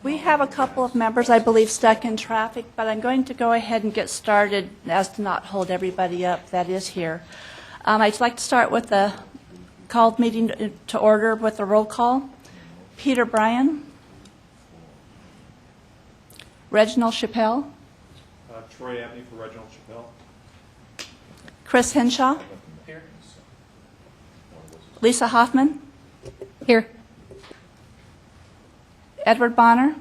We have a couple of members, I believe, stuck in traffic, but I'm going to go ahead and get started as to not hold everybody up that is here. I'd like to start with the called meeting to order with a roll call. Peter Bryan. Reginald Chappelle. Troy Abney for Reginald Chappelle. Chris Henshaw. Here. Lisa Hoffman. Here. Edward Bonner.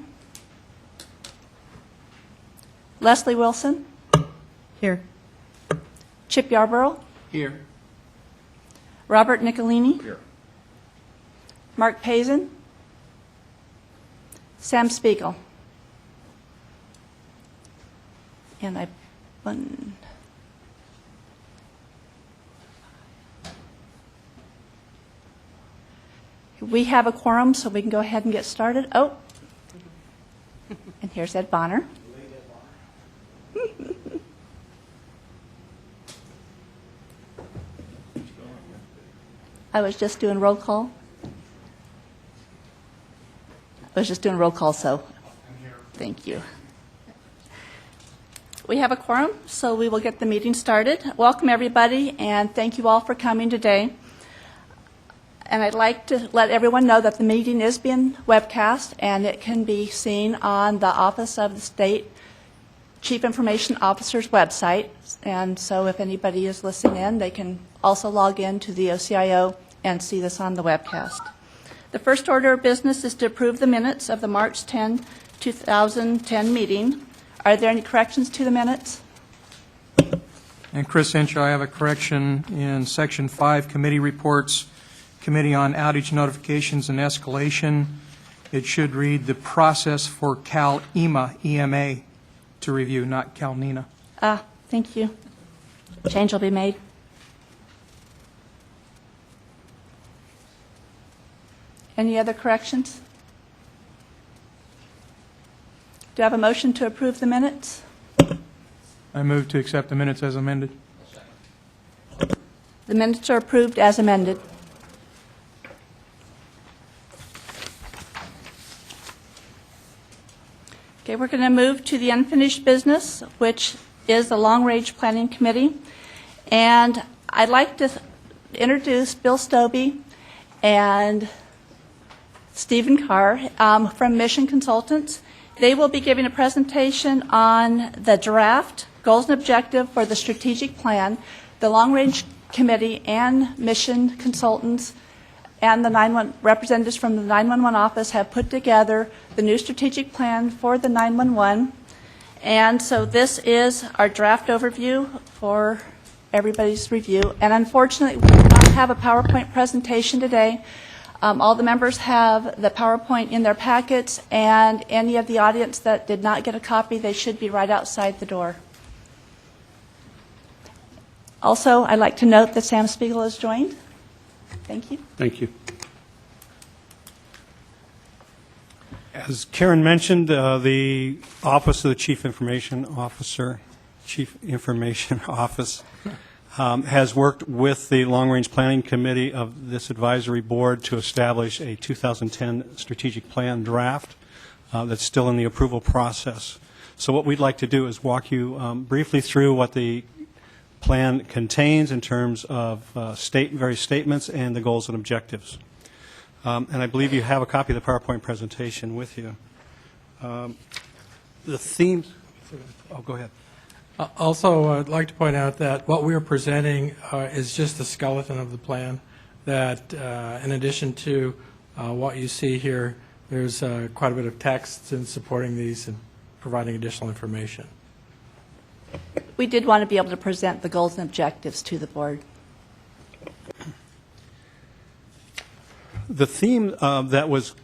Leslie Wilson. Here. Chip Yarborough. Here. Robert Nicolini. Here. Mark Pazin. Sam Spiegel. And we have a quorum, so we can go ahead and get started. Oh, and here's Ed Bonner. I was just doing roll call. So thank you. We have a quorum, so we will get the meeting started. Welcome, everybody, and thank you all for coming today. And I'd like to let everyone know that the meeting is being webcast, and it can be seen on the Office of the State Chief Information Officer's website. And so if anybody is listening in, they can also log in to the OCIO and see this on the webcast. The first order of business is to approve the minutes of the March 10, 2010 meeting. Are there any corrections to the minutes? And Chris Henshaw, I have a correction in Section 5, Committee Reports, Committee on Outage Notifications and Escalation. It should read the process for Cal-EMA, EMA, to review, not Cal-NENA. Thank you. Change will be made. Any other corrections? Do I have a motion to approve the minutes? I move to accept the minutes as amended. The minutes are approved as amended. Okay, we're going to move to the unfinished business, which is the Long Range Planning Committee. And I'd like to introduce Bill Stobie and Stephen Carr from Mission Consultants. They will be giving a presentation on the draft, goals and objective for the strategic plan. The Long Range Committee and Mission Consultants and the representatives from the 911 office have put together the new strategic plan for the 911. And so this is our draft overview for everybody's review. And unfortunately, we do not have a PowerPoint presentation today. All the members have the PowerPoint in their packets, and any of the audience that did not get a copy, they should be right outside the door. Also, I'd like to note that Sam Spiegel has joined. Thank you. Thank you. As Karen mentioned, the Office of the Chief Information Office has worked with the Long Range Planning Committee of this advisory board to establish a 2010 strategic plan draft that's still in the approval process. So what we'd like to do is walk you briefly through what the plan contains in terms of various statements and the goals and objectives. And I believe you have a copy of the PowerPoint presentation with you. The themes, oh, go ahead. Also, I'd like to point out that what we are presenting is just the skeleton of the plan, that in addition to what you see here, there's quite a bit of text in supporting these and providing additional information. We did want to be able to present the goals and objectives to the board. The theme that was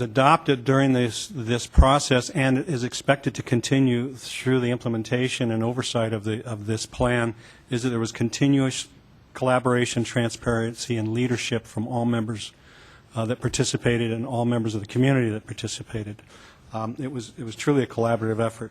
adopted during this process and is expected to continue through the implementation and oversight of this plan is that there was continuous collaboration, transparency, and leadership from all members that participated and all members of the community that participated. It was truly a collaborative effort.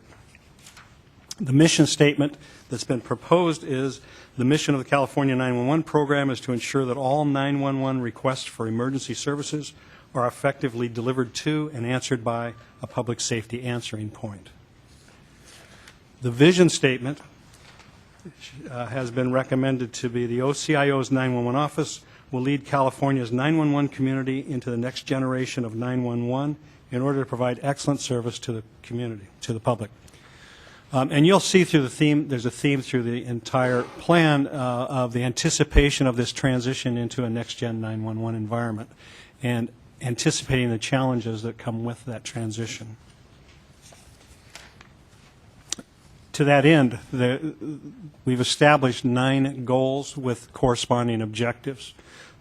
The mission statement that's been proposed is the mission of the California 911 program is to ensure that all 911 requests for emergency services are effectively delivered to and answered by a public safety answering point. The vision statement has been recommended to be the OCIO's 911 office will lead California's 911 community into the next generation of 911 in order to provide excellent service to the community, to the public. And you'll see through the theme, there's a theme through the entire plan of the anticipation of this transition into a next-gen 911 environment and anticipating the challenges that come with that transition. To that end, we've established 9 goals with corresponding objectives.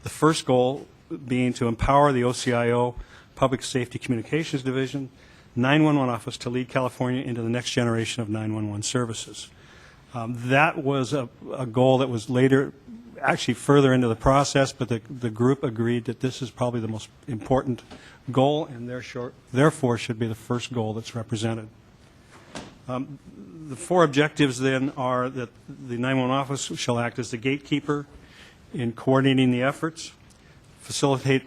The first goal being to empower the OCIO Public Safety Communications Division 911 office to lead California into the next generation of 911 services. That was a goal that was later, actually further into the process, but the group agreed that this is probably the most important goal and therefore should be the first goal that's represented. The 4 objectives then are that the 911 office shall act as the gatekeeper in coordinating the efforts, facilitate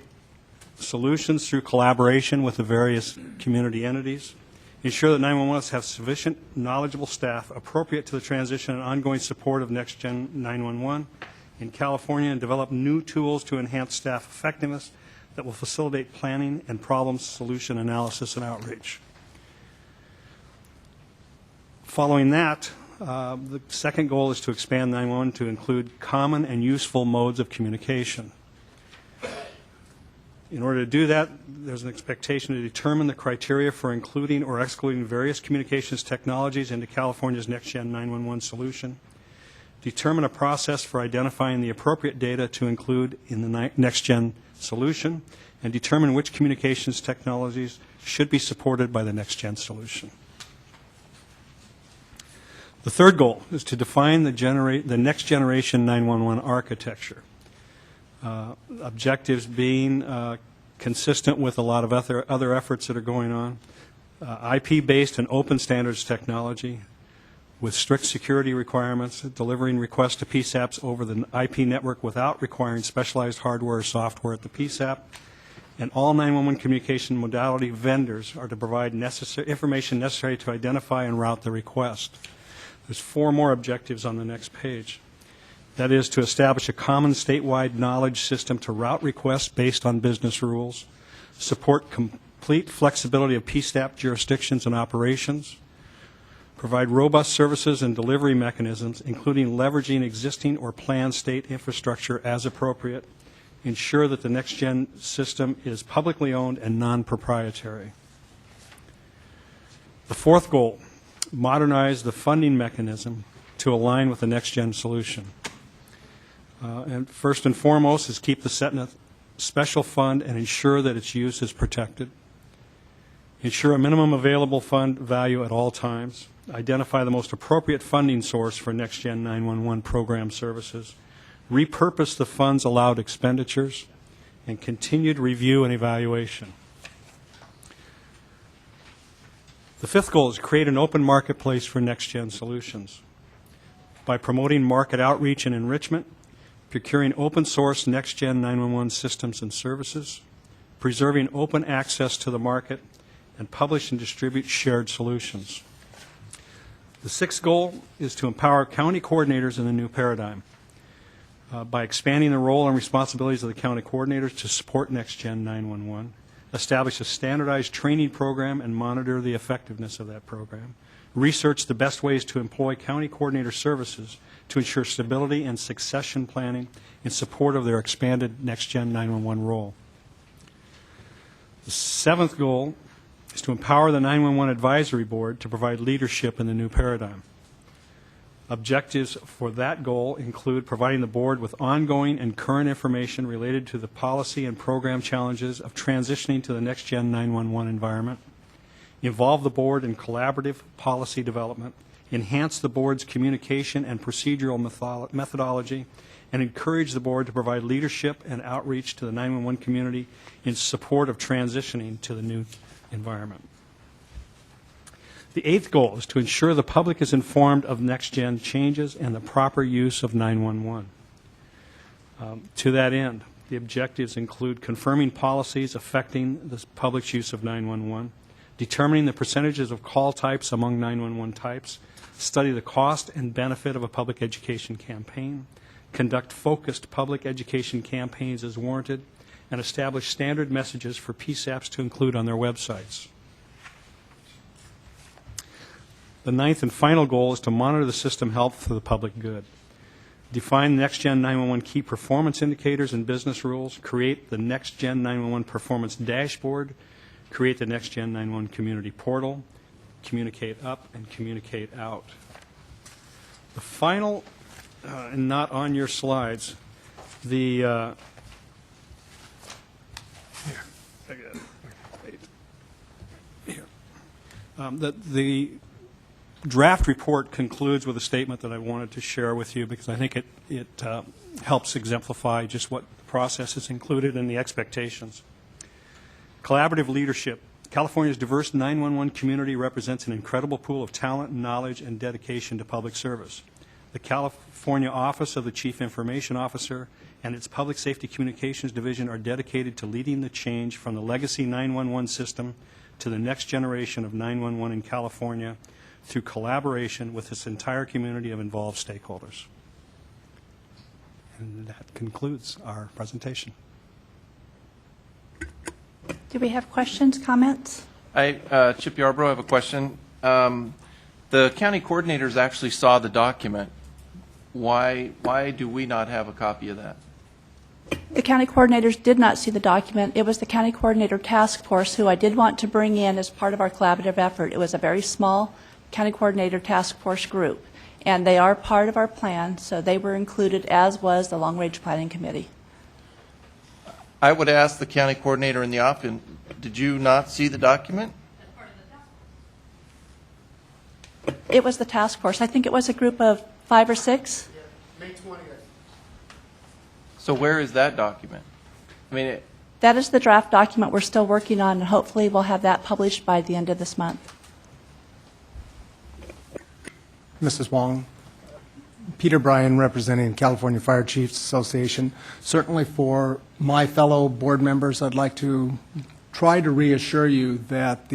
solutions through collaboration with the various community entities, ensure that 911 have sufficient knowledgeable staff appropriate to the transition and ongoing support of next-gen 911 in California, and develop new tools to enhance staff effectiveness that will facilitate planning and problem solution analysis and outreach. Following that, the second goal is to expand 911 to include common and useful modes of communication. In order to do that, there's an expectation to determine the criteria for including or excluding various communications technologies into California's next-gen 911 solution, determine a process for identifying the appropriate data to include in the next-gen solution, and determine which communications technologies should be supported by the next-gen solution. The third goal is to define the next generation 911 architecture. Objectives being consistent with a lot of other efforts that are going on. IP-based and open standards technology with strict security requirements, delivering requests to PSAPs over the IP network without requiring specialized hardware or software at the PSAP. And all 911 communication modality vendors are to provide information necessary to identify and route the request. There's 4 more objectives on the next page. That is to establish a common statewide knowledge system to route requests based on business rules, support complete flexibility of PSAP jurisdictions and operations, provide robust services and delivery mechanisms, including leveraging existing or planned state infrastructure as appropriate, ensure that the next-gen system is publicly owned and non-proprietary. The fourth goal, modernize the funding mechanism to align with the next-gen solution. And first and foremost is keep the set in a special fund and ensure that its use is protected. Ensure a minimum available fund value at all times. Identify the most appropriate funding source for next-gen 911 program services. Repurpose the fund's allowed expenditures, and continued review and evaluation. The fifth goal is create an open marketplace for next-gen solutions by promoting market outreach and enrichment, procuring open-source next-gen 911 systems and services, preserving open access to the market, and publish and distribute shared solutions. The sixth goal is to empower county coordinators in the new paradigm by expanding the role and responsibilities of the county coordinators to support next-gen 911, establish a standardized training program and monitor the effectiveness of that program, research the best ways to employ county coordinator services to ensure stability and succession planning in support of their expanded next-gen 911 role. The seventh goal is to empower the 911 Advisory Board to provide leadership in the new paradigm. Objectives for that goal include providing the board with ongoing and current information related to the policy and program challenges of transitioning to the next-gen 911 environment, involve the board in collaborative policy development, enhance the board's communication and procedural methodology, and encourage the board to provide leadership and outreach to the 911 community in support of transitioning to the new environment. The eighth goal is to ensure the public is informed of next-gen changes and the proper use of 911. To that end, The objectives include confirming policies affecting the public's use of 911, determining the percentages of call types among 911 types, study the cost and benefit of a public education campaign, conduct focused public education campaigns as warranted, and establish standard messages for PSAPs to include on their websites. The ninth and final goal is to monitor the system health for the public good. Define Next-Gen 911 key performance indicators and business rules, create the Next-Gen 911 performance dashboard, create the Next-Gen 911 community portal, communicate up and communicate out. The final, and not on your slides, the the draft report concludes with a statement that I wanted to share with you because I think it helps exemplify just what the process is included and the expectations. Collaborative leadership. California's diverse 911 community represents an incredible pool of talent, knowledge, and dedication to public service. The California Office of the Chief Information Officer and its Public Safety Communications Division are dedicated to leading the change from the legacy 911 system to the next generation of 911 in California through collaboration with this entire community of involved stakeholders. And that concludes our presentation. Do we have questions, comments? Chip Yarbrough, I have a question. The county coordinators actually saw the document. Why do we not have a copy of that? The county coordinators did not see the document. It was the county coordinator task force who I did want to bring in as part of our collaborative effort. It was a very small county coordinator task force group, and they are part of our plan, so they were included, as was the long-range planning committee. I would ask the county coordinator in the office, did you not see the document? It was the task force. I think it was a group of 5 or 6. May 20th. So where is that document? I mean, That is the draft document we're still working on, and hopefully we'll have that published by the end of this month. Mrs. Wong, Peter Bryan representing California Fire Chiefs Association. Certainly for my fellow board members, I'd like to try to reassure you that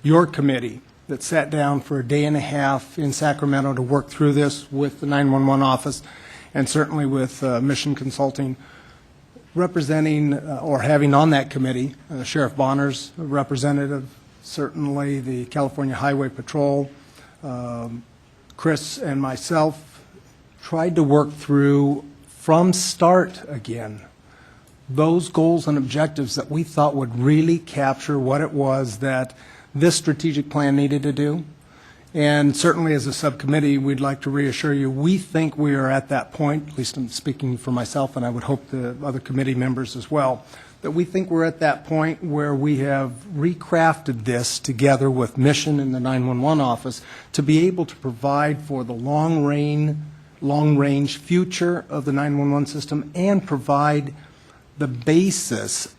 your committee that sat down for a day and a half in Sacramento to work through this with the 911 office and certainly with Mission Consulting, representing or having on that committee Sheriff Bonner's representative, certainly the California Highway Patrol, Chris and myself tried to work through from start again those goals and objectives that we thought would really capture what it was that this strategic plan needed to do. And certainly as a subcommittee, we'd like to reassure you, we think we are at that point, at least I'm speaking for myself and I would hope the other committee members as well, that we think we're at that point where we have recrafted this together with Mission and the 911 office to be able to provide for the long-range future of the 911 system and provide the basis,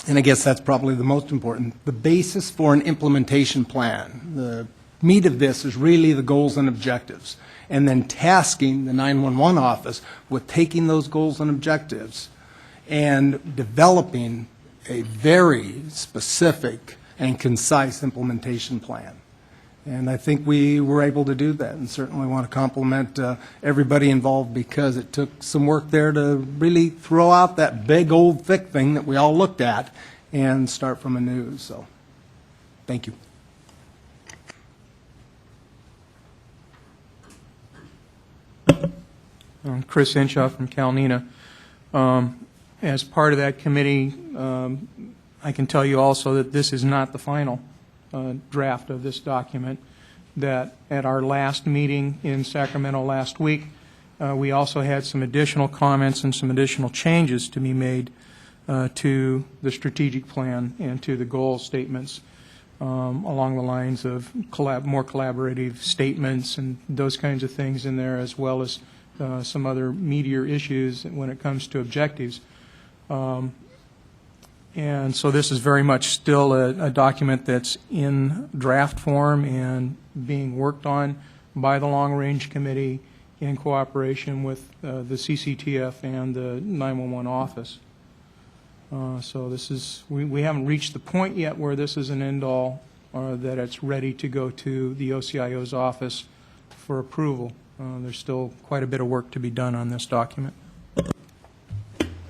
and I guess that's probably the most important, the basis for an implementation plan. The meat of this is really the goals and objectives, and then tasking the 911 office with taking those goals and objectives and developing a very specific and concise implementation plan. And I think we were able to do that, and certainly want to compliment everybody involved because it took some work there to really throw out that big old thick thing that we all looked at and start from anew. So thank you. Chris Henshaw from NENA. As part of that committee, I can tell you also that this is not the final draft of this document, that at our last meeting in Sacramento last week, we also had some additional comments and some additional changes to be made to the strategic plan and to the goal statements along the lines of more collaborative statements and those kinds of things in there, as well as some other meatier issues when it comes to objectives. And so this is very much still a document that's in draft form and being worked on by the Long Range Committee in cooperation with the CCTF and the 911 office. So this is, we haven't reached the point yet where this is an end-all, or that it's ready to go to the OCIO's office for approval. There's still quite a bit of work to be done on this document.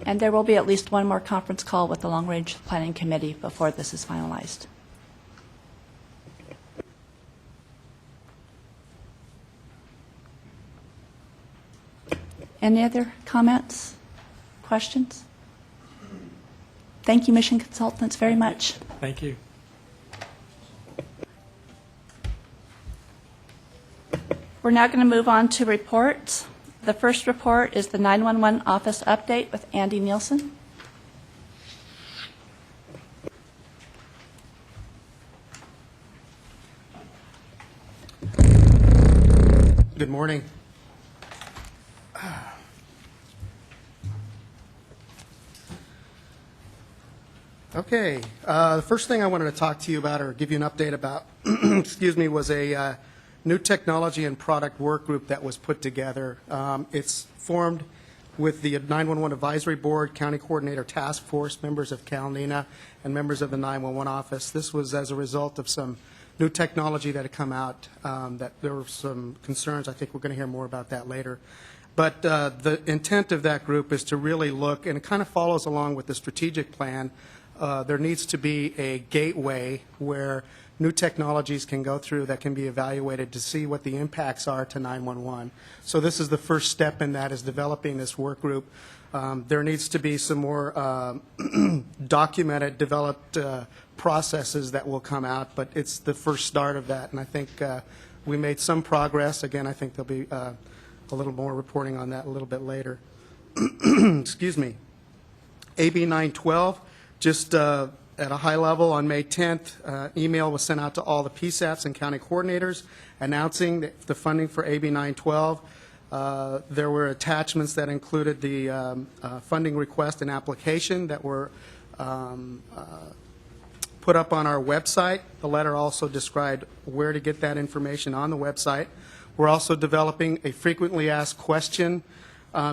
And there will be at least one more conference call with the Long Range Planning Committee before this is finalized. Any other comments, questions? Thank you, Mission Consultants, very much. Thank you. We're now going to move on to reports. The first report is the 911 office update with Andy Nielsen. Good morning. Okay, the first thing I wanted to talk to you about or give you an update about, excuse me, was a new technology and product work group that was put together. It's formed with the 911 Advisory Board, County Coordinator Task Force, members of NENA, and members of the 911 office. This was as a result of some new technology that had come out, that there were some concerns. I think we're going to hear more about that later. But the intent of that group is to really look, and it kind of follows along with the strategic plan. There needs to be a gateway where new technologies can go through that can be evaluated to see what the impacts are to 911. So this is the first step in that, is developing this work group. There needs to be some more documented, developed processes that will come out, but it's the first start of that, and I think we made some progress. Again, I think there'll be a little more reporting on that a little bit later. Excuse me. AB 912, just at a high level, on May 10th, email was sent out to all the PSAPs and county coordinators announcing the funding for AB 912. There were attachments that included the funding request and application that were put up on our website. The letter also described where to get that information on the website. We're also developing a frequently asked question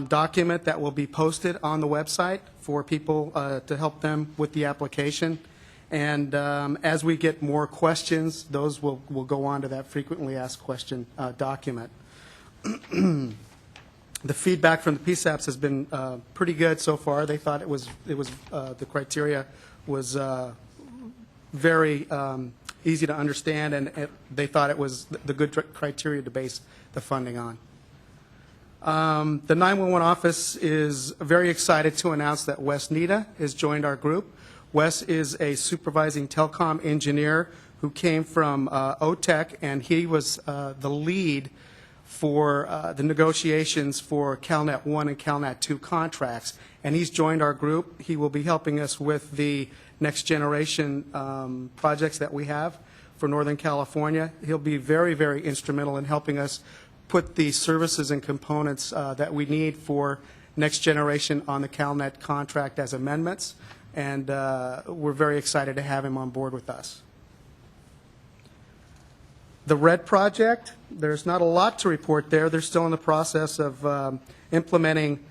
document that will be posted on the website for people to help them with the application. And as we get more questions, those will go on to that frequently asked question document. The feedback from the PSAPs has been pretty good so far. They thought it was the criteria was very easy to understand, and they thought it was the good criteria to base the funding on. The 911 office is very excited to announce that Wes Nita has joined our group. Wes is a supervising telecom engineer who came from OTEC, and he was the lead for the negotiations for CalNet 1 and CalNet 2 contracts. And he's joined our group. He will be helping us with the next generation projects that we have for Northern California. He'll be very, very instrumental in helping us put the services and components that we need for next generation on the CalNet contract as amendments. And we're very excited to have him on board with us. The RED project, there's not a lot to report there. They're still in the process of implementing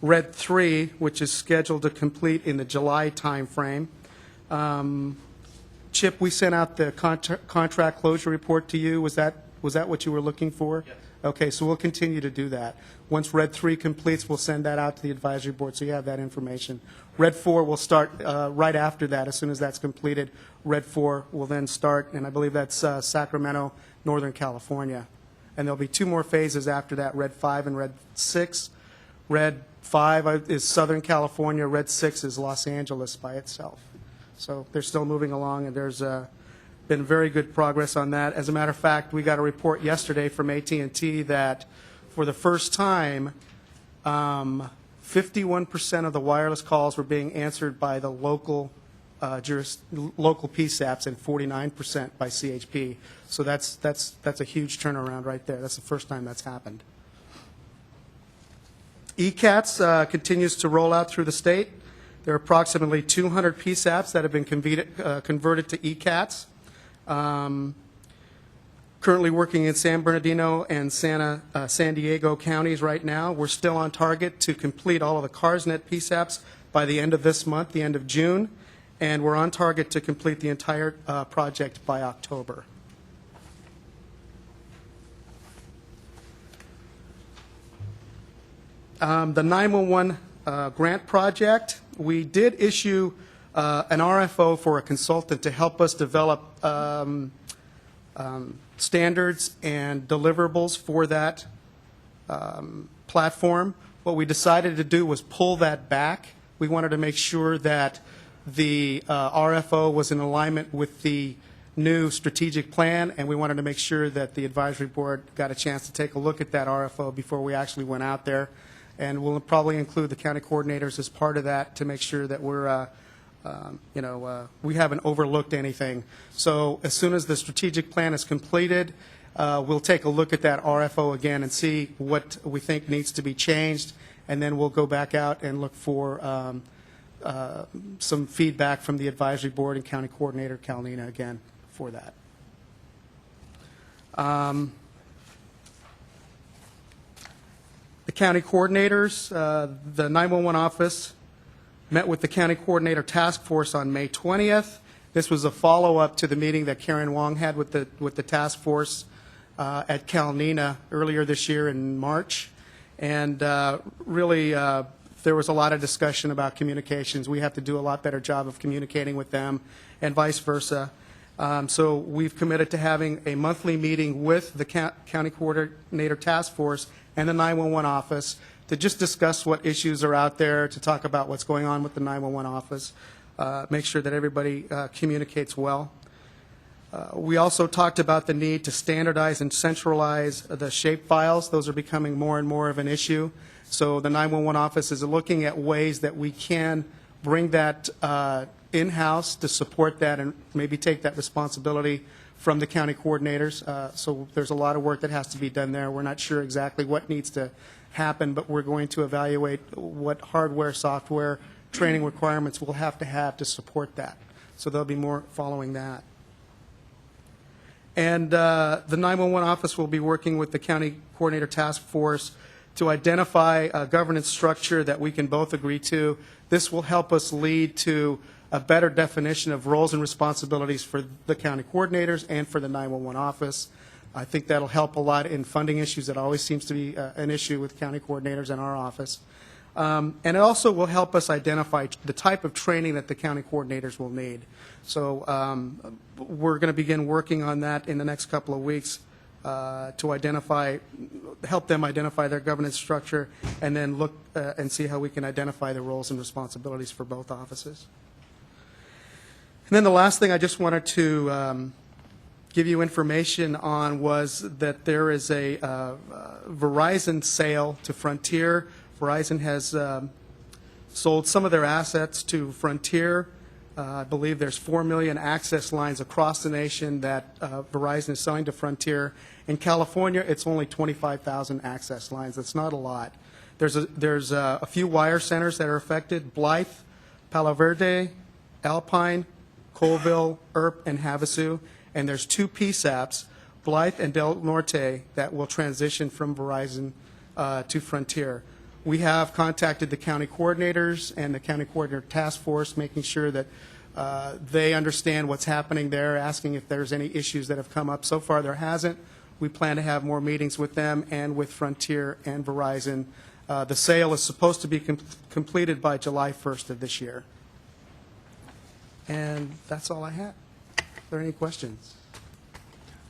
RED 3, which is scheduled to complete in the July timeframe. Chip, we sent out the contract closure report to you. Was that what you were looking for? Yes. Okay, so we'll continue to do that. Once RED 3 completes, we'll send that out to the advisory board so you have that information. RED 4 will start right after that. As soon as that's completed, RED 4 will then start, and I believe that's Sacramento, Northern California. And there'll be two more phases after that, RED 5 and RED 6. RED 5 is Southern California, RED 6 is Los Angeles by itself. So they're still moving along, and there's been very good progress on that. As a matter of fact, we got a report yesterday from AT&T that for the first time, 51% of the wireless calls were being answered by the local PSAPs and 49% by CHP. So that's a huge turnaround right there. That's the first time that's happened. ECATS continues to roll out through the state. There are approximately 200 PSAPs that have been converted to ECATS. Currently working in San Bernardino and San Diego counties right now. We're still on target to complete all of the CARSNet PSAPs by the end of this month, the end of June, and we're on target to complete the entire project by October. The 911 grant project, we did issue an RFO for a consultant to help us develop standards and deliverables for that platform. What we decided to do was pull that back. We wanted to make sure that the RFO was in alignment with the new strategic plan, and we wanted to make sure that the advisory board got a chance to take a look at that RFO before we actually went out there. And we'll probably include the county coordinators as part of that to make sure that we're, we haven't overlooked anything. So as soon as the strategic plan is completed, we'll take a look at that RFO again and see what we think needs to be changed, and then we'll go back out and look for some feedback from the advisory board and county coordinator, NENA, again, for that. The county coordinators, the 911 office met with the county coordinator task force on May 20th. This was a follow-up to the meeting that Karen Wong had with the task force at NENA earlier this year in March. And really, there was a lot of discussion about communications. We have to do a lot better job of communicating with them and vice versa. So we've committed to having a monthly meeting with the county coordinator task force and the 911 office to just discuss what issues are out there, to talk about what's going on with the 911 office, make sure that everybody communicates well. We also talked about the need to standardize and centralize the shape files. Those are becoming more and more of an issue. So the 911 office is looking at ways that we can bring that in-house to support that and maybe take that responsibility from the county coordinators. So there's a lot of work that has to be done there. We're not sure exactly what needs to happen, but we're going to evaluate what hardware, software, training requirements we'll have to support that. So there'll be more following that. And the 911 office will be working with the county coordinator task force to identify a governance structure that we can both agree to. This will help us lead to a better definition of roles and responsibilities for the county coordinators and for the 911 office. I think that'll help a lot in funding issues. That always seems to be an issue with county coordinators in our office. And it also will help us identify the type of training that the county coordinators will need. So we're going to begin working on that in the next couple of weeks to help them identify their governance structure, and then look and see how we can identify the roles and responsibilities for both offices. And then the last thing I just wanted to give you information on was that there is a Verizon sale to Frontier. Verizon has sold some of their assets to Frontier. I believe there's 4 million access lines across the nation that Verizon is selling to Frontier. In California, it's only 25,000 access lines. That's not a lot. There's a few wire centers that are affected: Blythe, Palo Verde, Alpine, Colville, Earp, and Havasu. And there's 2 PSAPs, Blythe and Del Norte, that will transition from Verizon to Frontier. We have contacted the county coordinators and the county coordinator task force, making sure that they understand what's happening there, asking if there's any issues that have come up. So far, there hasn't. We plan to have more meetings with them and with Frontier and Verizon. The sale is supposed to be completed by July 1st of this year. And that's all I have. Are there any questions?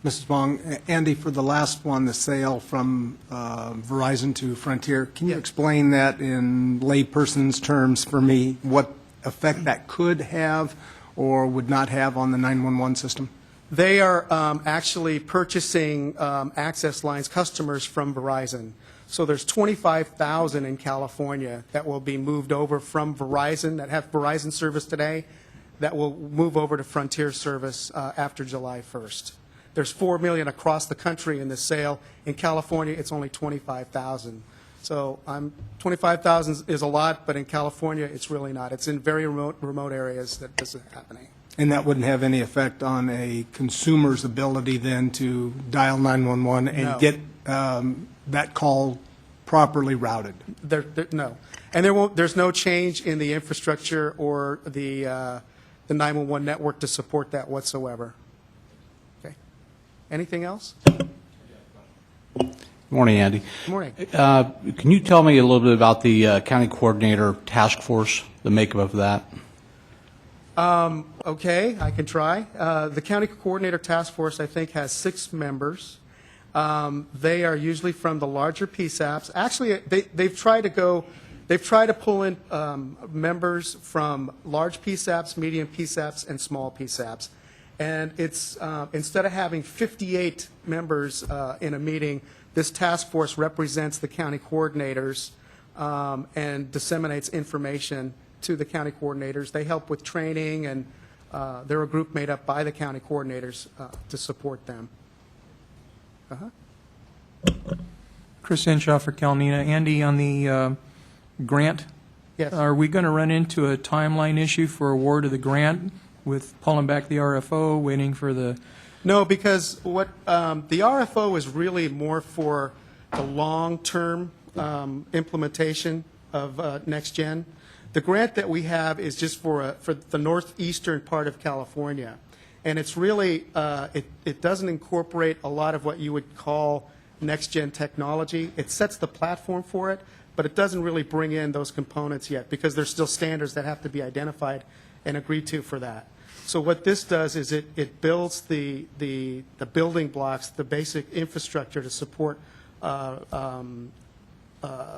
Mrs. Wong, Andy, for the last one, the sale from Verizon to Frontier, can you explain that in layperson's terms for me, what effect that could have or would not have on the 911 system? They are actually purchasing access lines, customers from Verizon. So there's 25,000 in California that will be moved over from Verizon, that have Verizon service today, that will move over to Frontier service after July 1st. There's 4 million across the country in this sale. In California, it's only 25,000. So 25,000 is a lot, but in California, it's really not. It's in very remote areas that this is happening. And that wouldn't have any effect on a consumer's ability then to dial 911 and No. get that call properly routed? No. And there's no change in the infrastructure or the 911 network to support that whatsoever. Okay. Anything else? Morning, Andy. Good morning. Can you tell me a little bit about the county coordinator task force, the makeup of that? Okay, I can try. The county coordinator task force, I think, has 6 members. They are usually from the larger PSAPs. Actually, they've tried to pull in members from large PSAPs, medium PSAPs, and small PSAPs. And it's instead of having 58 members in a meeting, this task force represents the county coordinators and disseminates information to the county coordinators. They help with training, and they're a group made up by the county coordinators to support them. Chris Henshaw for CalNENA. Andy, on the grant, Yes. are we going to run into a timeline issue for award of the grant with pulling back the RFO, waiting for the... No, because what the RFO is really more for the long-term implementation of NextGen. The grant that we have is just for the northeastern part of California, and it's really it doesn't incorporate a lot of what you would call NextGen technology. It sets the platform for it, but it doesn't really bring in those components yet because there's still standards that have to be identified and agreed to for that. So what this does is it builds the building blocks, the basic infrastructure to support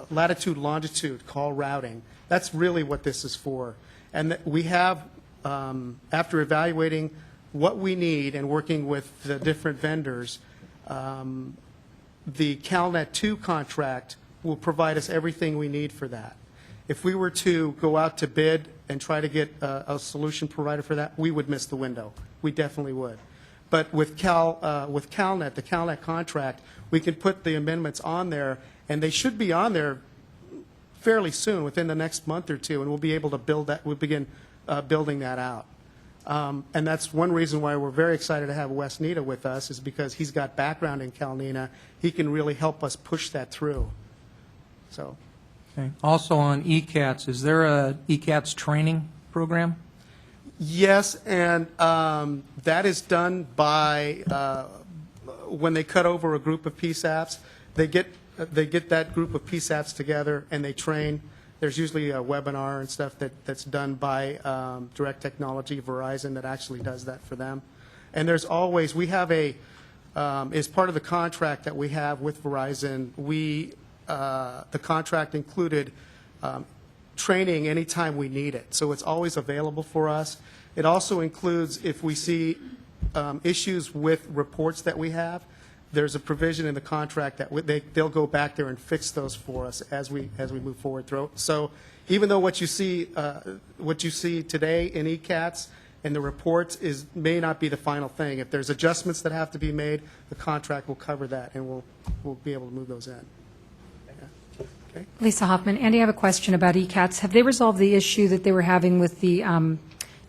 latitude, longitude, call routing. That's really what this is for. And we have, after evaluating what we need and working with the different vendors, the CalNet 2 contract will provide us everything we need for that. If we were to go out to bid and try to get a solution provider for that, we would miss the window. We definitely would. But with CalNet, the CalNet contract, we can put the amendments on there, and they should be on there fairly soon, within the next month or two, and we'll be able to build that. We'll begin building that out. And that's one reason why we're very excited to have Wes Nita with us, is because he's got background in CalNENA. He can really help us push that through. So. Okay. Also on ECATS, is there a ECATS training program? Yes, and that is done by when they cut over a group of PSAPs. They get that group of PSAPs together and they train. There's usually a webinar and stuff that's done by Direct Technology, Verizon, that actually does that for them. And there's always, we have as part of the contract that we have with Verizon, the contract included training anytime we need it. So it's always available for us. It also includes, if we see issues with reports that we have, there's a provision in the contract that they'll go back there and fix those for us as we move forward through. So even though what you see today in ECATS and the reports may not be the final thing, if there's adjustments that have to be made, the contract will cover that, and we'll be able to move those in. Okay. Lisa Hoffman. Andy, I have a question about ECATS. Have they resolved the issue that they were having with the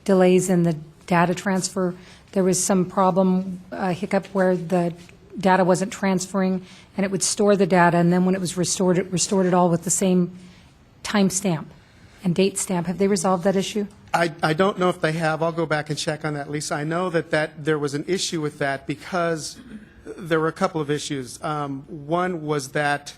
delays in the data transfer? There was some problem, hiccup, where the data wasn't transferring, and it would store the data, and then when it was restored, it restored it all with the same time stamp and date stamp. Have they resolved that issue? I don't know if they have. I'll go back and check on that, Lisa. I know that there was an issue with that because there were a couple of issues. One was that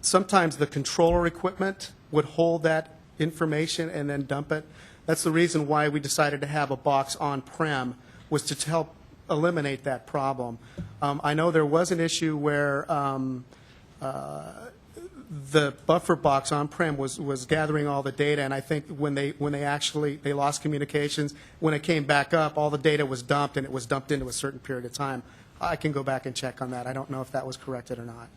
sometimes the controller equipment would hold that information and then dump it. That's the reason why we decided to have a box on-prem, was to help eliminate that problem. I know there was an issue where the buffer box on-prem was gathering all the data, and I think when they lost communications, when it came back up, all the data was dumped, and it was dumped into a certain period of time. I can go back and check on that. I don't know if that was corrected or not.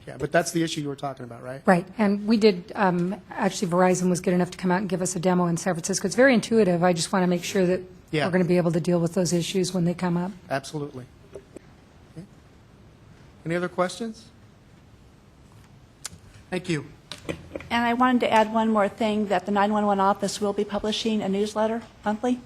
Yeah, but that's the issue you were talking about, right? Right. And we did, actually, Verizon was good enough to come out and give us a demo in San Francisco. It's very intuitive. I just want to make sure that Yeah. we're going to be able to deal with those issues when they come up. Absolutely. Okay. Any other questions? Thank you. And I wanted to add one more thing, that the 911 office will be publishing a newsletter monthly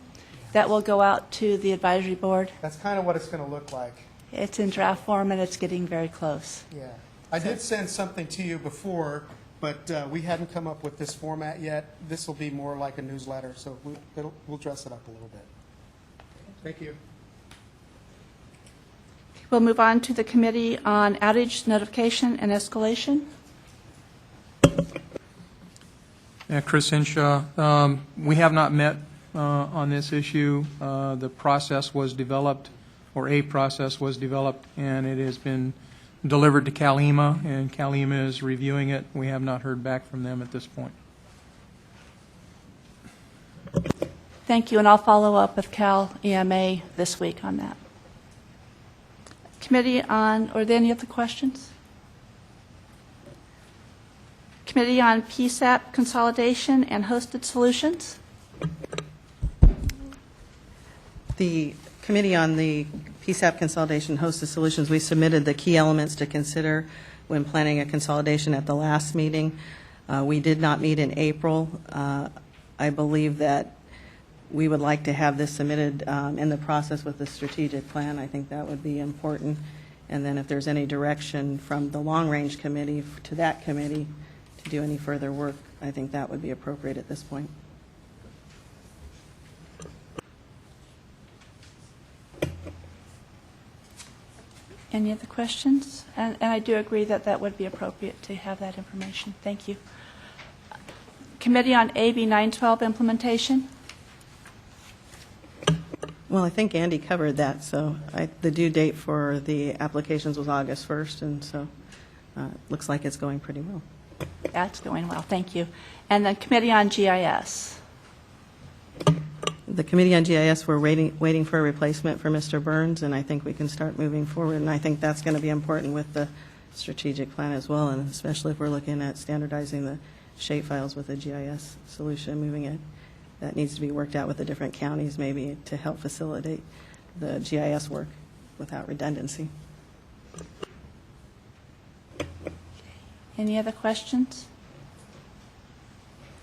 that will go out to the advisory board. That's kind of what it's going to look like. It's in draft form, and it's getting very close. Yeah. I did send something to you before But we hadn't come up with this format yet. This will be more like a newsletter, so we'll dress it up a little bit. Thank you. We'll move on to the Committee on Outage Notification and Escalation. Yeah, Chris Henshaw. We have not met on this issue. The process was developed, or a process was developed, and it has been delivered to CalEMA, and CalEMA is reviewing it. We have not heard back from them at this point. Thank you, and I'll follow up with Cal EMA this week on that. Committee on, are there any other questions? Committee on PSAP Consolidation and Hosted Solutions. The Committee on the PSAP Consolidation Hosted Solutions, we submitted the key elements to consider when planning a consolidation at the last meeting. We did not meet in April. I believe that we would like to have this submitted in the process with the strategic plan. I think that would be important. And then if there's any direction from the long-range committee to that committee to do any further work, I think that would be appropriate at this point. Any other questions? And I do agree that that would be appropriate to have that information. Thank you. Committee on AB 912 Implementation. Well, I think Andy covered that, so the due date for the applications was August 1st, and so it looks like it's going pretty well. That's going well. Thank you. And then Committee on GIS. The Committee on GIS, we're waiting for a replacement for Mr. Burns, and I think we can start moving forward, and I think that's going to be important with the strategic plan as well, and especially if we're looking at standardizing the shapefiles with a GIS solution, moving it. That needs to be worked out with the different counties maybe to help facilitate the GIS work without redundancy. Any other questions?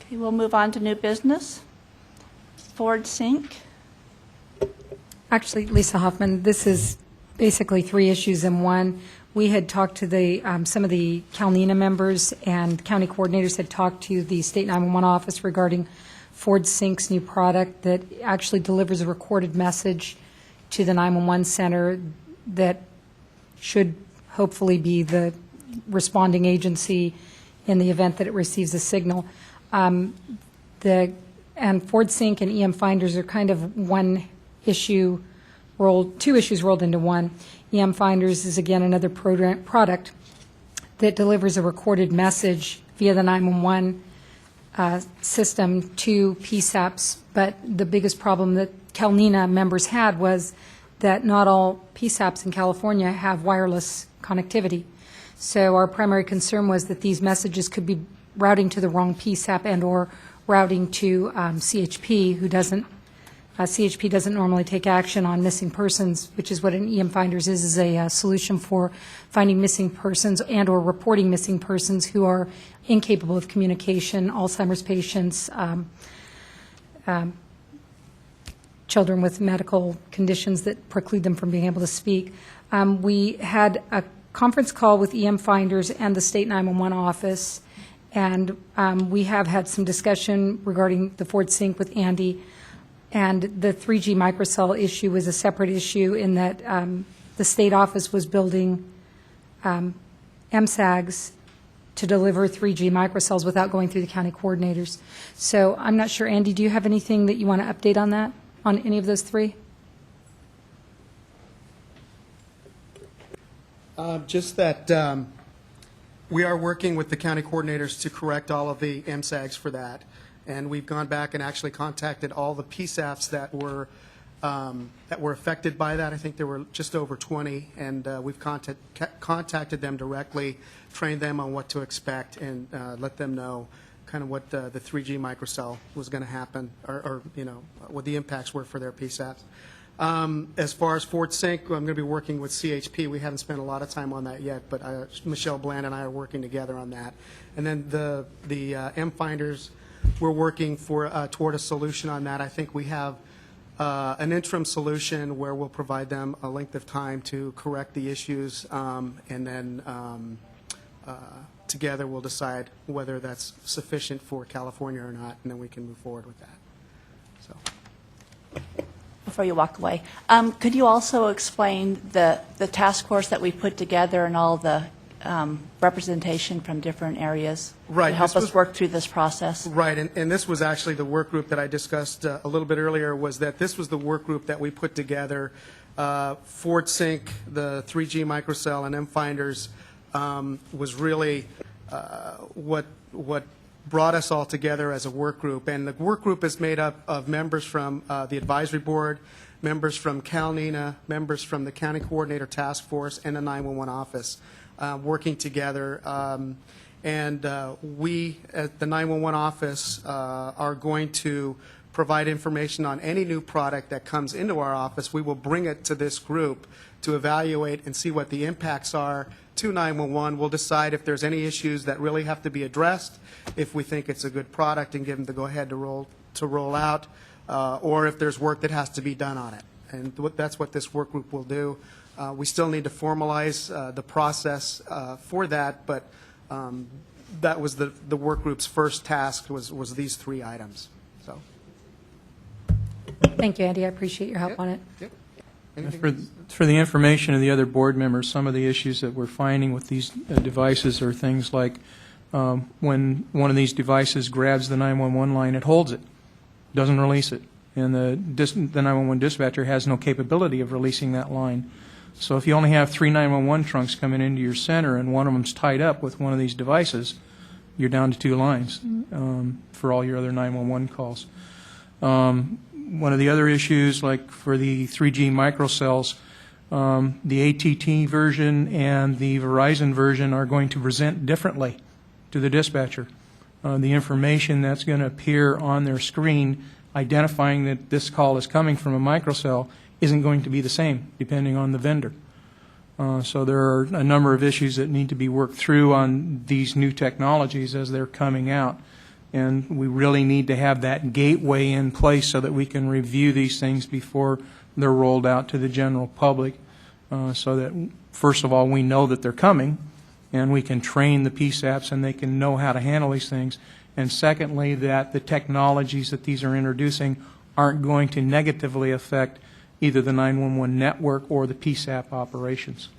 Okay, we'll move on to new business. Ford Sync. Actually, Lisa Hoffman, this is basically three issues in one. We had talked to the some of the NENA members, and county coordinators had talked to the State 911 office regarding Ford Sync's new product that actually delivers a recorded message to the 911 center that should hopefully be the responding agency in the event that it receives a signal. And Ford Sync and EM Finders are kind of one issue rolled, two issues rolled into one. EM Finders is again another product that delivers a recorded message via the 911 system to PSAPs, but the biggest problem that NENA members had was that not all PSAPs in California have wireless connectivity. So our primary concern was that these messages could be routing to the wrong PSAP and or routing to CHP, who doesn't, CHP doesn't normally take action on missing persons, which is what an EM Finders is a solution for finding missing persons and or reporting missing persons who are incapable of communication, Alzheimer's patients, children with medical conditions that preclude them from being able to speak. We had a conference call with EM Finders and the State 911 office, and we have had some discussion regarding the Ford Sync with Andy. And the 3G microcell issue was a separate issue in that the state office was building MSAGs to deliver 3G microcells without going through the county coordinators. So I'm not sure, Andy, do you have anything that you want to update on that, on any of those three? Just that we are working with the county coordinators to correct all of the MSAGs for that. And we've gone back and actually contacted all the PSAPs that were affected by that. I think there were just over 20, and we've contacted them directly, trained them on what to expect, and let them know kind of what the 3G microcell was going to happen, or you know, what the impacts were for their PSAPs. As far as Ford Sync, I'm going to be working with CHP. We haven't spent a lot of time on that yet, but Michelle Bland and I are working together on that. And then the M Finders, we're working toward a solution on that. I think we have an interim solution where we'll provide them a length of time to correct the issues, and then together we'll decide whether that's sufficient for California or not, and then we can move forward with that. So. Before you walk away, could you also explain the task force that we put together and all the representation from different areas? Right. To help This us was- work through this process? Right, and this was actually the work group that I discussed a little bit earlier, was that this was the work group that we put together. Ford Sync, the 3G microcell, and M-Finders was really what brought us all together as a work group. And the work group is made up of members from the advisory board, members from NENA, members from the county coordinator task force, and the 911 office working together. And we, at the 911 office, are going to provide information on any new product that comes into our office. We will bring it to this group to evaluate and see what the impacts are to 911. We'll decide if there's any issues that really have to be addressed, if we think it's a good product and give them the go-ahead to roll out, or if there's work that has to be done on it. And that's what this work group will do. We still need to formalize the process for that, but that was the work group's first task, was these 3 items. So. Thank you, Andy. I appreciate your help on it. Yep. For the information of the other board members, some of the issues that we're finding with these devices are things like when one of these devices grabs the 911 line, it holds it, doesn't release it. And the 911 dispatcher has no capability of releasing that line. So if you only have 3 911 trunks coming into your center and one of them's tied up with one of these devices, you're down to 2 lines for all your other 911 calls. One of the other issues, like for the 3G microcells, the ATT version and the Verizon version are going to present differently to the dispatcher. The information that's going to appear on their screen identifying that this call is coming from a microcell isn't going to be the same depending on the vendor. So there are a number of issues that need to be worked through on these new technologies as they're coming out. And we really need to have that gateway in place so that we can review these things before they're rolled out to the general public, so that, first of all, we know that they're coming, and we can train the PSAPs and they can know how to handle these things. And secondly, that the technologies that these are introducing aren't going to negatively affect either the 911 network or the PSAP operations.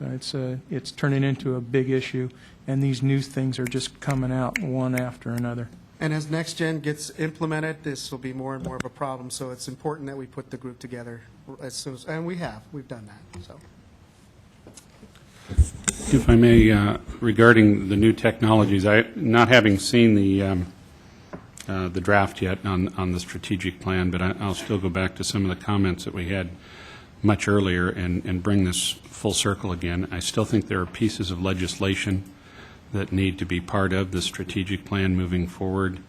It's turning into a big issue, and these new things are just coming out one after another. And as next gen gets implemented, this will be more and more of a problem. So it's important that we put the group together as soon as, and we've done that. So. If I may, regarding the new technologies, not having seen the draft yet on the strategic plan, but I'll still go back to some of the comments that we had much earlier and bring this full circle again. I still think there are pieces of legislation that need to be part of the strategic plan moving forward,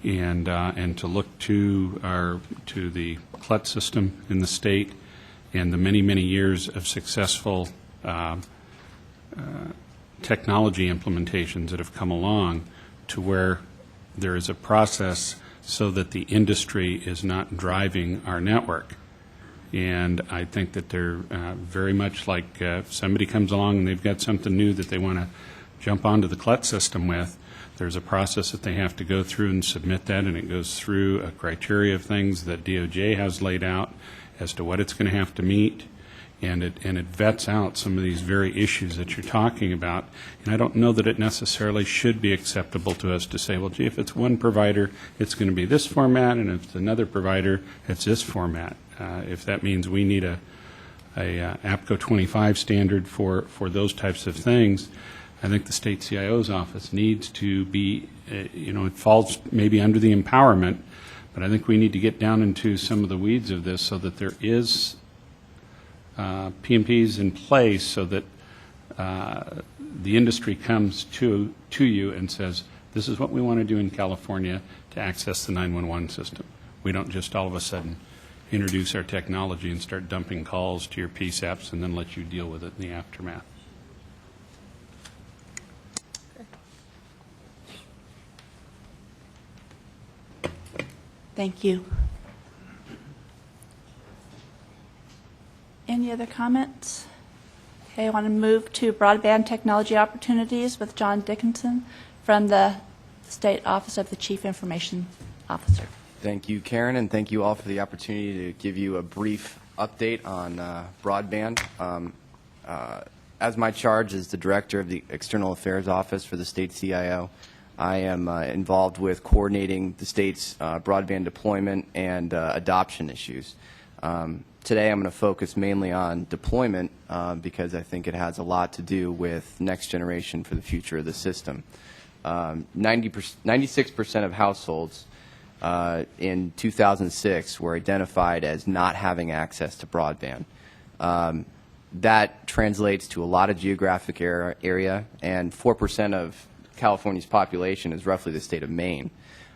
and to look to the CLET system in the state and the many years of successful technology implementations that have come along to where there is a process so that the industry is not driving our network. And I think that they're very much like if somebody comes along and they've got something new that they want to jump onto the CLET system with, there's a process that they have to go through and submit that, and it goes through a criteria of things that DOJ has laid out as to what it's going to have to meet, and it vets out some of these very issues that you're talking about. And I don't know that it necessarily should be acceptable to us to say, well, gee, if it's one provider, it's going to be this format, and if it's another provider, it's this format. If that means we need a APCO 25 standard for those types of things, I think the state CIO's office needs to be, it falls maybe under the empowerment, but I think we need to get down into some of the weeds of this so that there is PMPs in place so that the industry comes to you and says, this is what we want to do in California to access the 911 system. We don't just all of a sudden introduce our technology and start dumping calls to your PSAPs and then let you deal with it in the aftermath. Thank you. Any other comments? Okay, I want to move to broadband technology opportunities with John Dickinson from the State Office of the Chief Information Officer. Thank you, Karen, and thank you all for the opportunity to give you a brief update on broadband. As my charge as the Director of the External Affairs Office for the State CIO, I am involved with coordinating the state's broadband deployment and adoption issues. Today I'm going to focus mainly on deployment because I think it has a lot to do with next generation for the future of the system. 96% of households in 2006 were identified as not having access to broadband. That translates to a lot of geographic area, and 4% of California's population is roughly the state of Maine.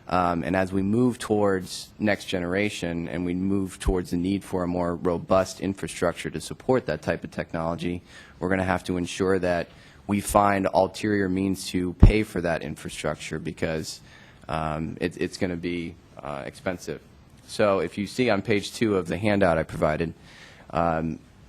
And as we move towards next generation and we move towards the need for a more robust infrastructure to support that type of technology, we're going to have to ensure that we find ulterior means to pay for that infrastructure because it's going to be expensive. So if you see on page 2 of the handout I provided,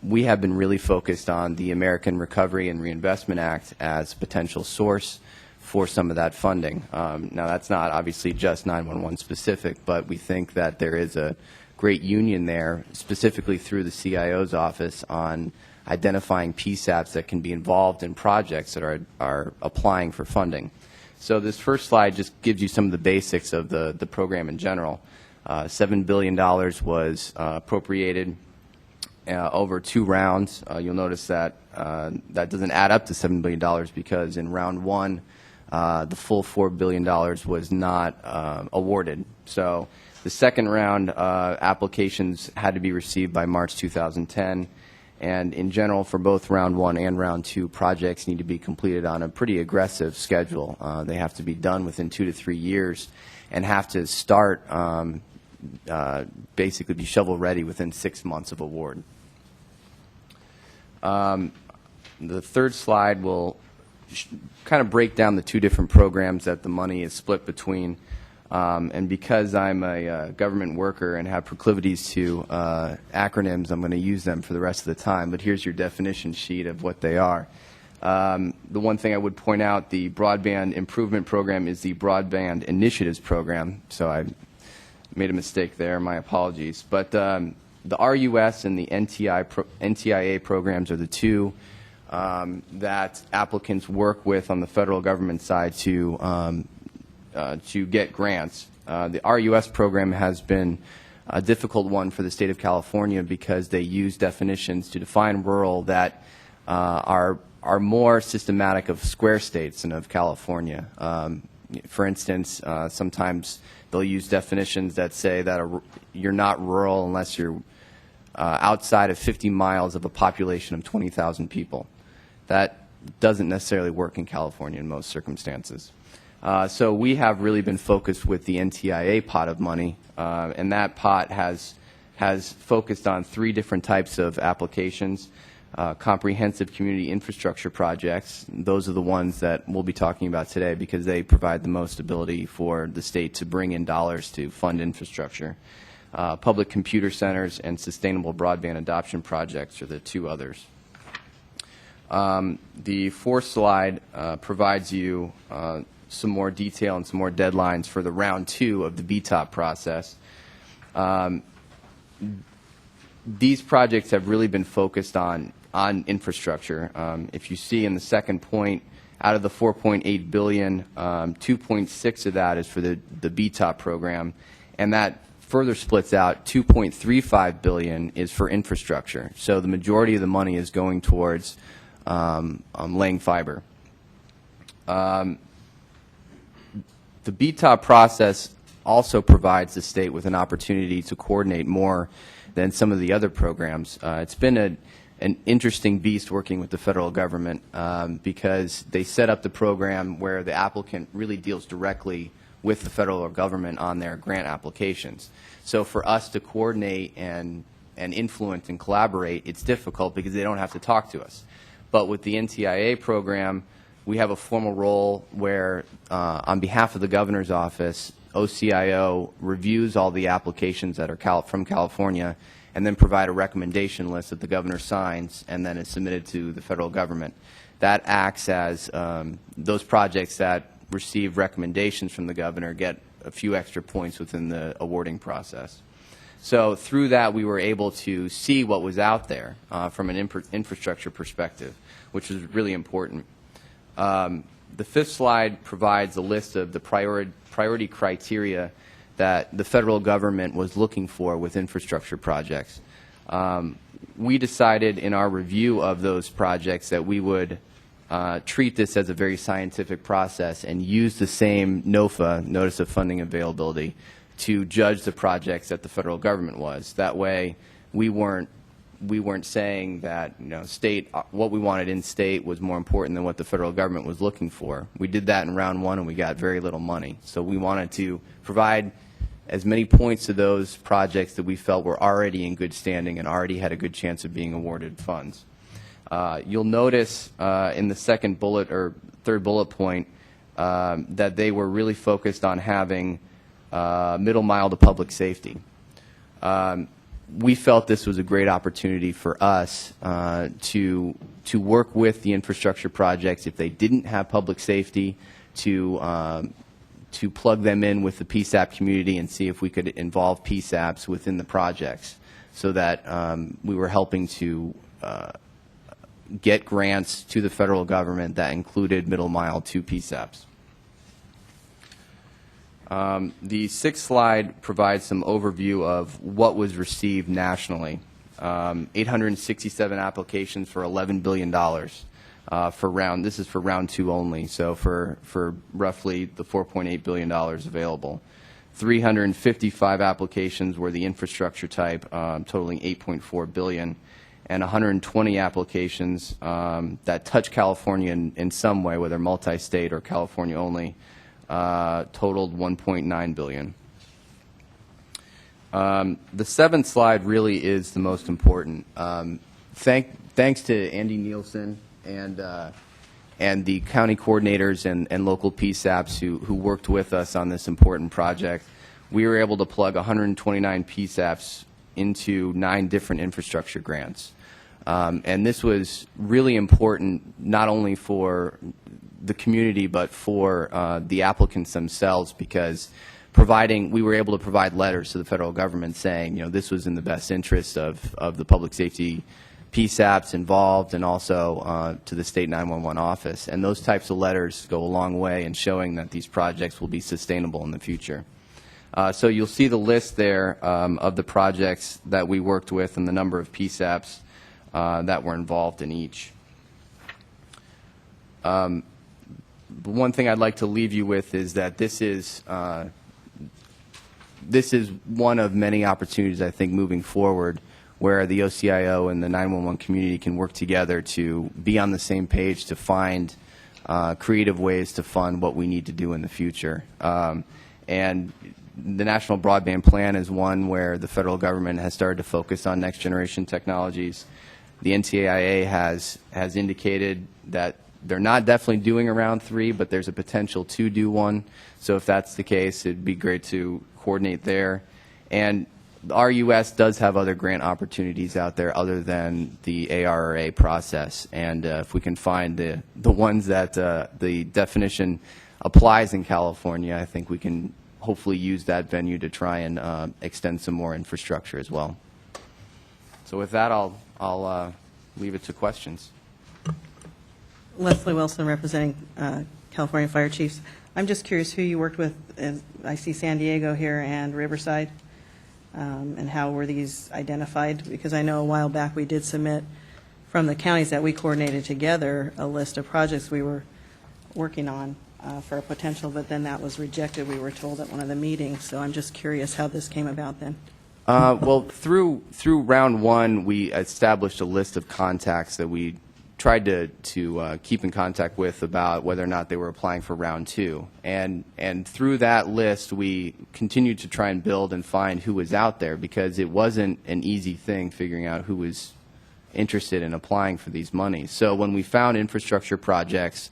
we have been really focused on the American Recovery and Reinvestment Act as a potential source for some of that funding. Now, that's not obviously just 911 specific, but we think that there is a great union there, specifically through the CIO's office, on identifying PSAPs that can be involved in projects that are applying for funding. So this first slide just gives you some of the basics of the program in general. $7 billion was appropriated over 2 rounds. You'll notice that that doesn't add up to $7 billion because in round 1, the full $4 billion was not awarded. So the second round applications had to be received by March 2010. And in general, for both round 1 and round 2, projects need to be completed on a pretty aggressive schedule. They have to be done within 2 to 3 years and have to start basically be shovel ready within 6 months of award. The third slide will kind of break down the 2 different programs that the money is split between. And because I'm a government worker and have proclivities to acronyms, I'm going to use them for the rest of the time. But here's your definition sheet of what they are. The one thing I would point out, the Broadband Improvement Program is the Broadband Initiatives Program. So I made a mistake there. My apologies. But the RUS and the NTIA programs are the 2 that applicants work with on the federal government side to get grants. The RUS program has been a difficult one for the state of California because they use definitions to define rural that are more systematic of square states than of California. For instance, sometimes they'll use definitions that say that you're not rural unless you're outside of 50 miles of a population of 20,000 people. That doesn't necessarily work in California in most circumstances. So we have really been focused with the NTIA pot of money, and that pot has focused on 3 different types of applications. Comprehensive community infrastructure projects, those are the ones that we'll be talking about today because they provide the most ability for the state to bring in dollars to fund infrastructure. Public computer centers and sustainable broadband adoption projects are the 2 others. The 4th slide provides you some more detail and some more deadlines for the round 2 of the BTOP process. These projects have really been focused on infrastructure. If you see in the second point, out of the $4.8 billion, 2.6 of that is for the BTOP program, and that further splits out. $2.35 billion is for infrastructure. So the majority of the money is going towards laying fiber. The BTOP process also provides the state with an opportunity to coordinate more than some of the other programs. It's been an interesting beast working with the federal government because they set up the program where the applicant really deals directly with the federal government on their grant applications. So for us to coordinate and influence and collaborate, it's difficult because they don't have to talk to us. But with the NTIA program, we have a formal role where, on behalf of the governor's office, OCIO reviews all the applications that are from California and then provide a recommendation list that the governor signs and then is submitted to the federal government. That acts as those projects that receive recommendations from the governor get a few extra points within the awarding process. So through that, we were able to see what was out there from an infrastructure perspective, which is really important. The fifth slide provides a list of the priority criteria that the federal government was looking for with infrastructure projects. We decided in our review of those projects that we would treat this as a very scientific process and use the same NOFA, Notice of Funding Availability, to judge the projects that the federal government was. That way, we weren't saying that, you know, state, what we wanted in state was more important than what the federal government was looking for. We did that in round one and we got very little money. So we wanted to provide as many points to those projects that we felt were already in good standing and already had a good chance of being awarded funds. You'll notice in the second bullet or third bullet point that they were really focused on having middle mile to public safety. We felt this was a great opportunity for us to work with the infrastructure projects if they didn't have public safety to plug them in with the PSAP community and see if we could involve PSAPs within the projects so that we were helping to get grants to the federal government that included middle mile to PSAPs. The sixth slide provides some overview of what was received nationally. 867 applications for $11 billion for round. This is for round two only, so for roughly the $4.8 billion available. 355 applications were the infrastructure type, totaling $8.4 billion, and 120 applications that touch California in some way, whether multi-state or California only, totaled $1.9 billion. The seventh slide really is the most important. Thanks to Andy Nielsen and the county coordinators and local PSAPs who worked with us on this important project, we were able to plug 129 PSAPs into 9 different infrastructure grants. And this was really important not only for the community but for the applicants themselves, because we were able to provide letters to the federal government saying, you know, this was in the best interest of the public safety PSAPs involved and also to the state 911 office. And those types of letters go a long way in showing that these projects will be sustainable in the future. So you'll see the list there of the projects that we worked with and the number of PSAPs that were involved in each. One thing I'd like to leave you with is that this is one of many opportunities, I think, moving forward where the OCIO and the 911 community can work together to be on the same page to find creative ways to fund what we need to do in the future. And the National Broadband Plan is one where the federal government has started to focus on next generation technologies. The NTIA has indicated that they're not definitely doing a round 3, but there's a potential to do one. So if that's the case, it'd be great to coordinate there. And our U.S. does have other grant opportunities out there other than the ARRA process. And if we can find the ones that the definition applies in California, I think we can hopefully use that venue to try and extend some more infrastructure as well. So with that, I'll leave it to questions. Leslie Wilson, representing California Fire Chiefs. I'm just curious who you worked with. I see San Diego here and Riverside, and how were these identified? Because I know a while back we did submit from the counties that we coordinated together a list of projects we were working on for a potential, but then that was rejected, we were told at one of the meetings. So I'm just curious how this came about then. Well, through round 1, we established a list of contacts that we tried to keep in contact with about whether or not they were applying for round 2. And through that list, we continued to try and build and find who was out there, because it wasn't an easy thing figuring out who was interested in applying for these monies. So when we found infrastructure projects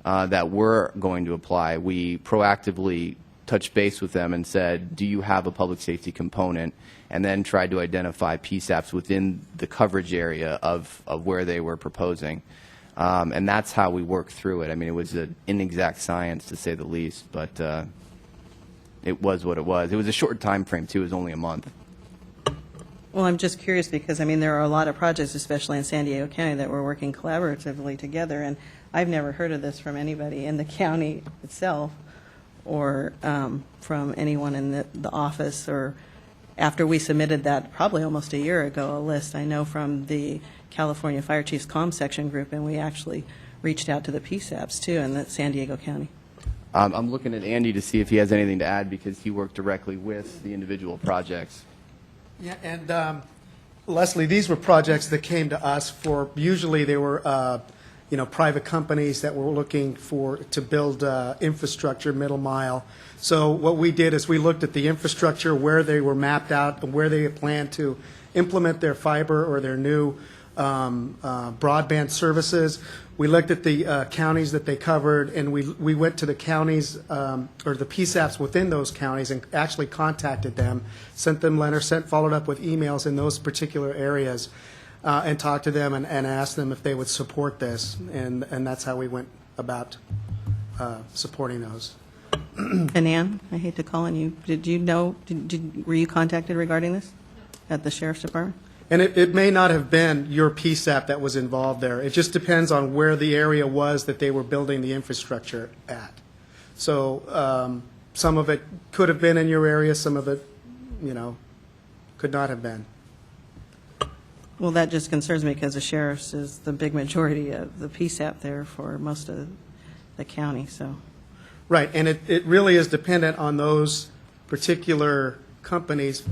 that were going to apply, we proactively touched base with them and said, do you have a public safety component? And then tried to identify PSAPs within the coverage area of where they were proposing. And that's how we worked through it. I mean, it was an inexact science, to say the least, but it was what it was. It was a short time frame, too. It was only a month. Well, I'm just curious because, I mean, there are a lot of projects, especially in San Diego County, that we're working collaboratively together, and I've never heard of this from anybody in the county itself or from anyone in the office, or after we submitted that probably almost a year ago, a list, I know, from the California Fire Chiefs Comm Section Group, and we actually reached out to the PSAPs, too, in the San Diego County. I'm looking at Andy to see if he has anything to add because he worked directly with the individual projects. Yeah, and Leslie, these were projects that came to us for, usually they were, private companies that were looking to build infrastructure, middle mile. So what we did is we looked at the infrastructure, where they were mapped out, and where they planned to implement their fiber or their new broadband services. We looked at the counties that they covered, and we went to the counties, or the PSAPs within those counties, and actually contacted them, sent them letters, followed up with emails in those particular areas, and talked to them and asked them if they would support this, and that's how we went about supporting those. And Ann, I hate to call on you, did you know, were you contacted regarding this at the Sheriff's Department? And it may not have been your PSAP that was involved there. It just depends on where the area was that they were building the infrastructure at. So some of it could have been in your area, some of it, could not have been. Well, that just concerns me because the sheriff's is the big majority of the PSAP there for most of the county, so. Right, and it really is dependent on those particular companies,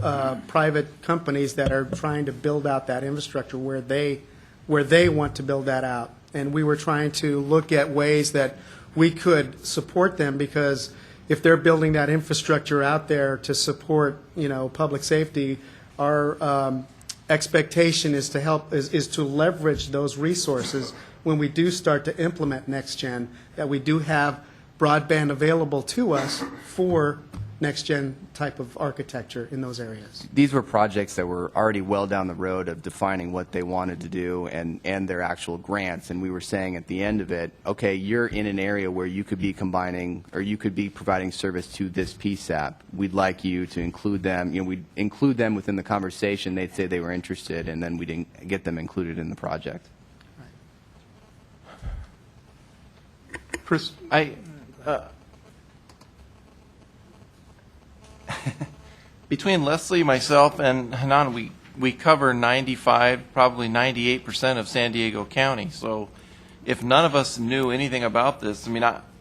private companies that are trying to build out that infrastructure where they want to build that out. And we were trying to look at ways that we could support them, because if they're building that infrastructure out there to support, public safety, our expectation is to leverage those resources when we do start to implement Next Gen, that we do have broadband available to us for Next Gen type of architecture in those areas. These were projects that were already well down the road of defining what they wanted to do and their actual grants. And we were saying at the end of it, okay, you're in an area where you could be combining, or you could be providing service to this PSAP. We'd like you to include them. We'd include them within the conversation. They'd say they were interested, and then we didn't get them included in the project. Chris? Between Leslie, myself, and Hanan, we cover 95, probably 98% of San Diego County. So if none of us knew anything about this,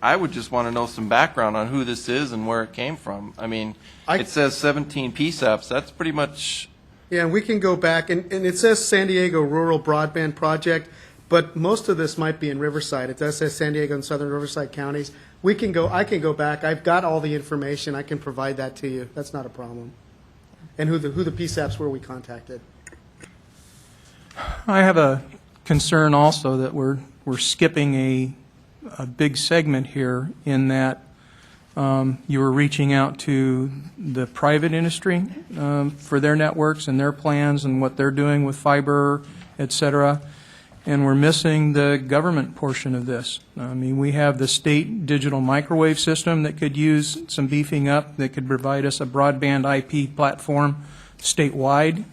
I would just want to know some background on who this is and where it came from. It says 17 PSAPs. That's pretty much... Yeah, and we can go back, and it says San Diego Rural Broadband Project, but most of this might be in Riverside. It does say San Diego and Southern Riverside counties. I can go back. I've got all the information. I can provide that to you. That's not a problem. And who the PSAPs were we contacted. I have a concern also that we're skipping a big segment here, in that you were reaching out to the private industry for their networks and their plans and what they're doing with fiber, et cetera. And we're missing the government portion of this. We have the state digital microwave system that could use some beefing up, that could provide us a broadband IP platform statewide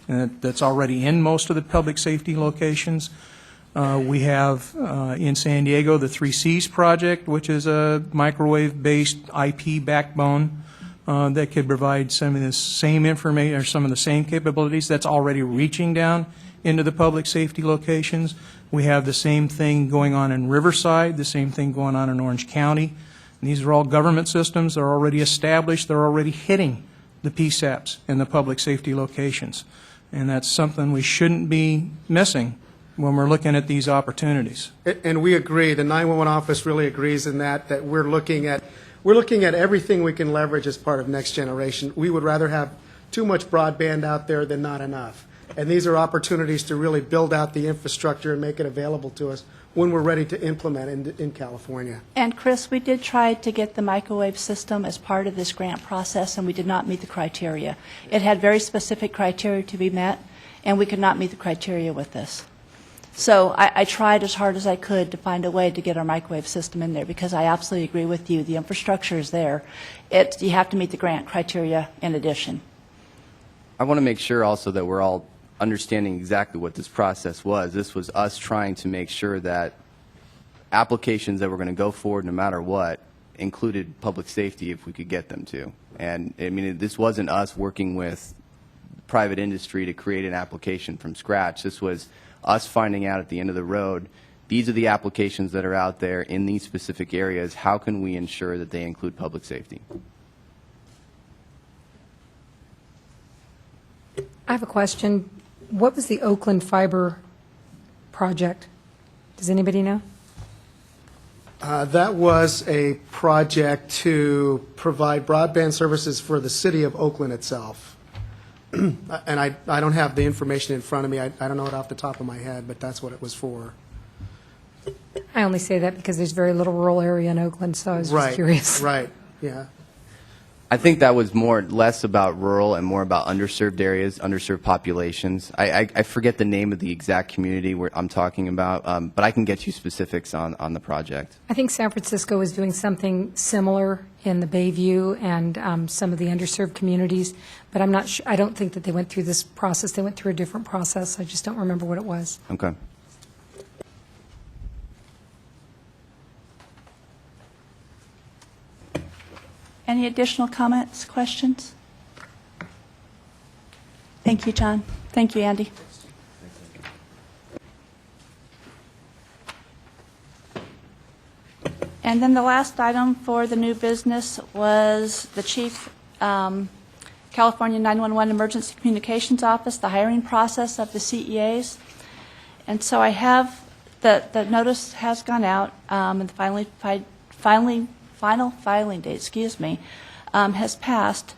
that's already in most of the public safety locations. We have in San Diego the 3Cs project, which is a microwave-based IP backbone that could provide some of the same information or some of the same capabilities. That's already reaching down into the public safety locations. We have the same thing going on in Riverside, the same thing going on in Orange County. And these are all government systems. They're already established. They're already hitting the PSAPs in the public safety locations. And that's something we shouldn't be missing when we're looking at these opportunities. And we agree. The 911 office really agrees in that we're looking at everything we can leverage as part of Next Generation. We would rather have too much broadband out there than not enough. And these are opportunities to really build out the infrastructure and make it available to us when we're ready to implement in California. And Chris, we did try to get the microwave system as part of this grant process, and we did not meet the criteria. It had very specific criteria to be met, and we could not meet the criteria with this. So I tried as hard as I could to find a way to get our microwave system in there, because I absolutely agree with you. The infrastructure is there. You have to meet the grant criteria in addition. I want to make sure also that we're all understanding exactly what this process was. This was us trying to make sure that applications that were going to go forward no matter what included public safety if we could get them to. And I mean, this wasn't us working with private industry to create an application from scratch. This was us finding out at the end of the road, these are the applications that are out there in these specific areas. How can we ensure that they include public safety? I have a question. What was the Oakland Fiber project? Does anybody know? That was a project to provide broadband services for the city of Oakland itself. And I don't have the information in front of me. I don't know it off the top of my head, but that's what it was for. I only say that because there's very little rural area in Oakland, so I was just curious. Right, yeah. I think that was less about rural and more about underserved areas, underserved populations. I forget the name of the exact community where I'm talking about, but I can get you specifics on the project. I think San Francisco is doing something similar in the Bayview and some of the underserved communities, but I'm not sure. I don't think that they went through this process. They went through a different process. I just don't remember what it was. Okay. Any additional comments, questions? Thank you, John. Thank you, Andy. And then the last item for the new business was the Chief California 911 Emergency Communications Office, the hiring process of the CEAs. And so I have, the notice has gone out, and the final filing date, has passed.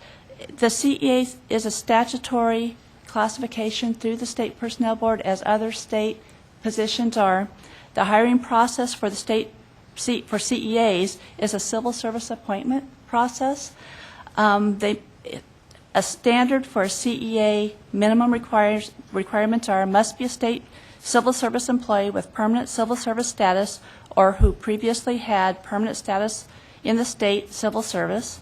The CEA is a statutory classification through the State Personnel Board, as other state positions are. The hiring process for the state for CEAs is a civil service appointment process. A standard for a CEA minimum requirements are must be a state civil service employee with permanent civil service status or who previously had permanent status in the state civil service,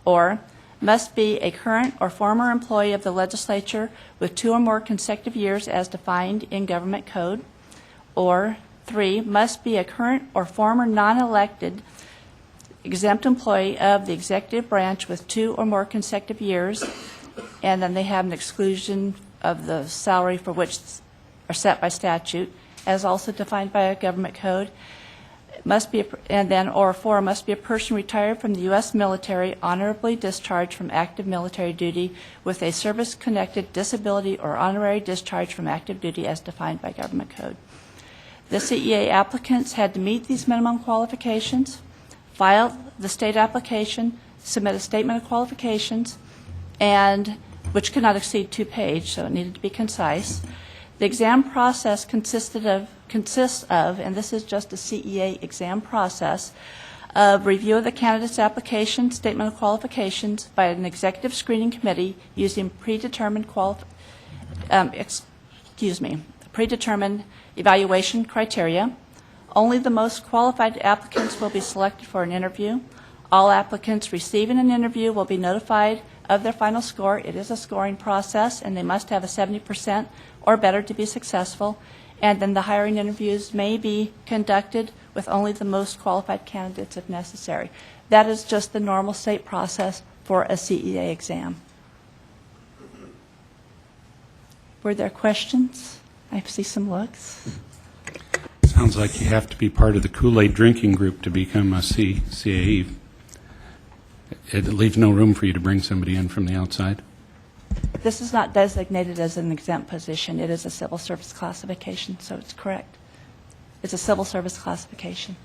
or must be a current or former employee of the legislature with 2 or more consecutive years as defined in government code, or 3, must be a current or former non-elected exempt employee of the executive branch with 2 or more consecutive years, and then they have an exclusion of the salary for which are set by statute, as also defined by a government code. Must be, and then, or 4, must be a person retired from the U.S. military, honorably discharged from active military duty with a service-connected disability or honorary discharge from active duty as defined by government code. The CEA applicants had to meet these minimum qualifications, file the state application, submit a statement of qualifications, and which could not exceed 2 pages, so it needed to be concise. The exam process consists of, and this is just a CEA exam process, of review of the candidate's application, statement of qualifications by an executive screening committee using predetermined evaluation criteria. Only the most qualified applicants will be selected for an interview. All applicants receiving an interview will be notified of their final score. It is a scoring process, and they must have a 70% or better to be successful. And then the hiring interviews may be conducted with only the most qualified candidates if necessary. That is just the normal state process for a CEA exam. Were there questions? I see some looks. Sounds like you have to be part of the Kool-Aid drinking group to become a CAE. It leaves no room for you to bring somebody in from the outside. This is not designated as an exempt position. It is a civil service classification, so it's correct. It's a civil service classification.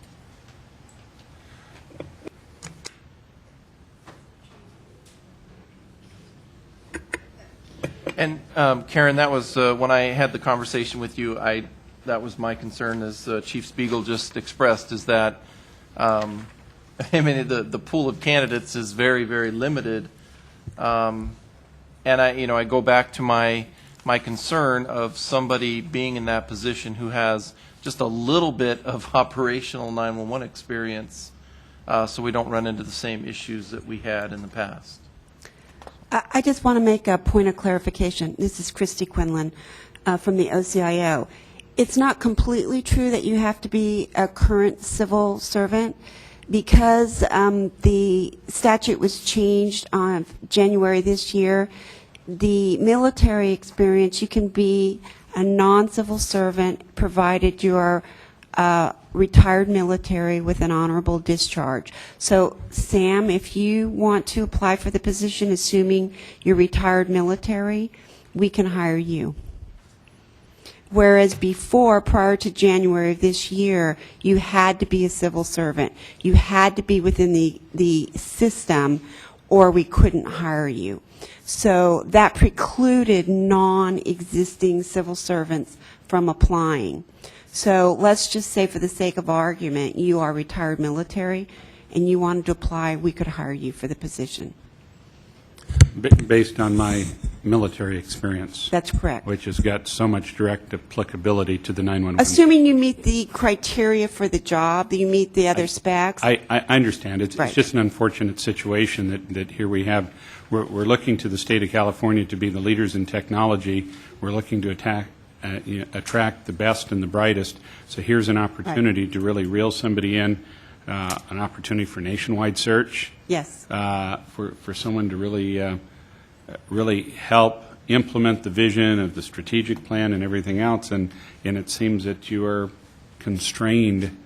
And Karen, that was when I had the conversation with you. That was my concern, as Chief Spiegel just expressed, is that I mean the pool of candidates is very, very limited, and I go back to my concern of somebody being in that position who has just a little bit of operational 911 experience, so we don't run into the same issues that we had in the past. I just want to make a point of clarification. This is Christy Quinlan from the OCIO. It's not completely true that you have to be a current civil servant. Because the statute was changed on January this year, the military experience, you can be a non-civil servant provided you are retired military with an honorable discharge. So, Sam, if you want to apply for the position, assuming you're retired military, we can hire you. Whereas before, prior to January of this year, you had to be a civil servant. You had to be within the system, or we couldn't hire you. So that precluded non-existing civil servants from applying. So let's just say, for the sake of argument, you are retired military and you wanted to apply, we could hire you for the position. Based on my military experience. That's correct. Which has got so much direct applicability to the 911. Assuming you meet the criteria for the job, that you meet the other specs. I understand. It's Right. just an unfortunate situation that here we have. We're looking to the state of California to be the leaders in technology. We're looking to attract the best and the brightest. So here's an opportunity to really reel somebody in, an opportunity for nationwide search. Yes. For someone to really help implement the vision of the strategic plan and everything else, and it seems that you are constrained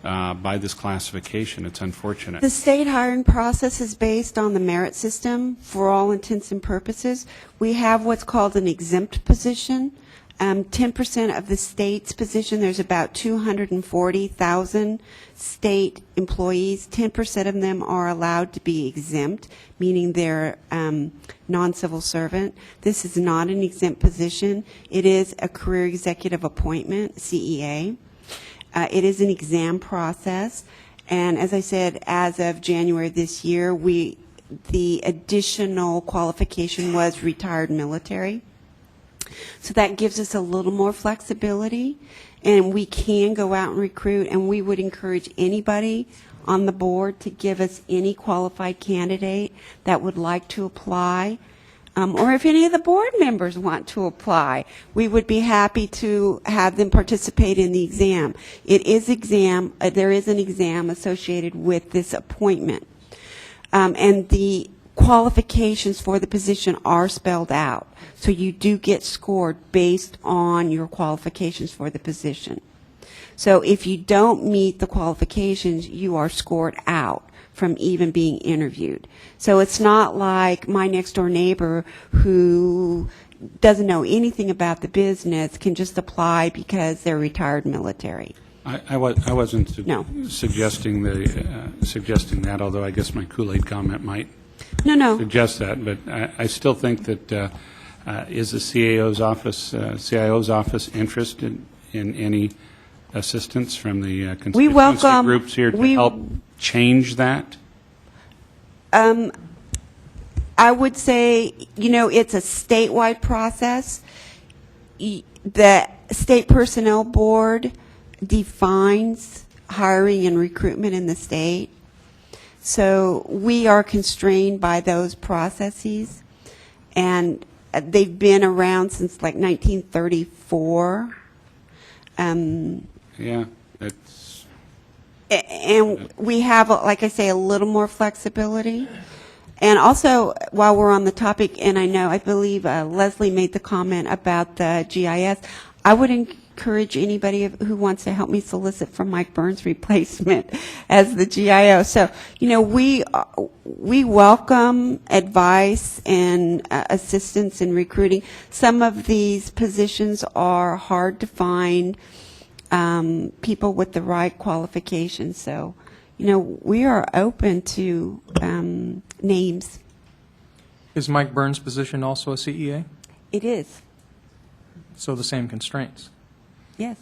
by this classification. It's unfortunate. The state hiring process is based on the merit system for all intents and purposes. We have what's called an exempt position. 10% of the state's position, there's about 240,000 state employees. 10% of them are allowed to be exempt, meaning they're non-civil servant. This is not an exempt position. It is a career executive appointment, CEA. It is an exam process. And as I said, as of January this year, the additional qualification was retired military. So that gives us a little more flexibility, and we can go out and recruit, and we would encourage anybody on the board to give us any qualified candidate that would like to apply, or if any of the board members want to apply, we would be happy to have them participate in the exam. It is exam, there is an exam associated with this appointment, and the qualifications for the position are spelled out. So you do get scored based on your qualifications for the position. So if you don't meet the qualifications, you are scored out from even being interviewed. So it's not like my next door neighbor who doesn't know anything about the business can just apply because they're retired military. I wasn't No. suggesting that, although I guess my Kool-Aid comment might suggest that. But I still think that is the CIO's office interested in any assistance from the constituency groups here to help change that? I would say, it's a statewide process. The State Personnel Board defines hiring and recruitment in the state. So we are constrained by those processes, and they've been around since like 1934. Yeah, that's... And we have, like I say, a little more flexibility. And also, while we're on the topic, and I believe Leslie made the comment about the GIS, I would encourage anybody who wants to help me solicit for Mike Burns' replacement as the GIO. So, we welcome advice and assistance in recruiting. Some of these positions are hard to find people with the right qualifications. So, we are open to names. Is Mike Burns' position also a CEA? It is, So the same constraints. yes.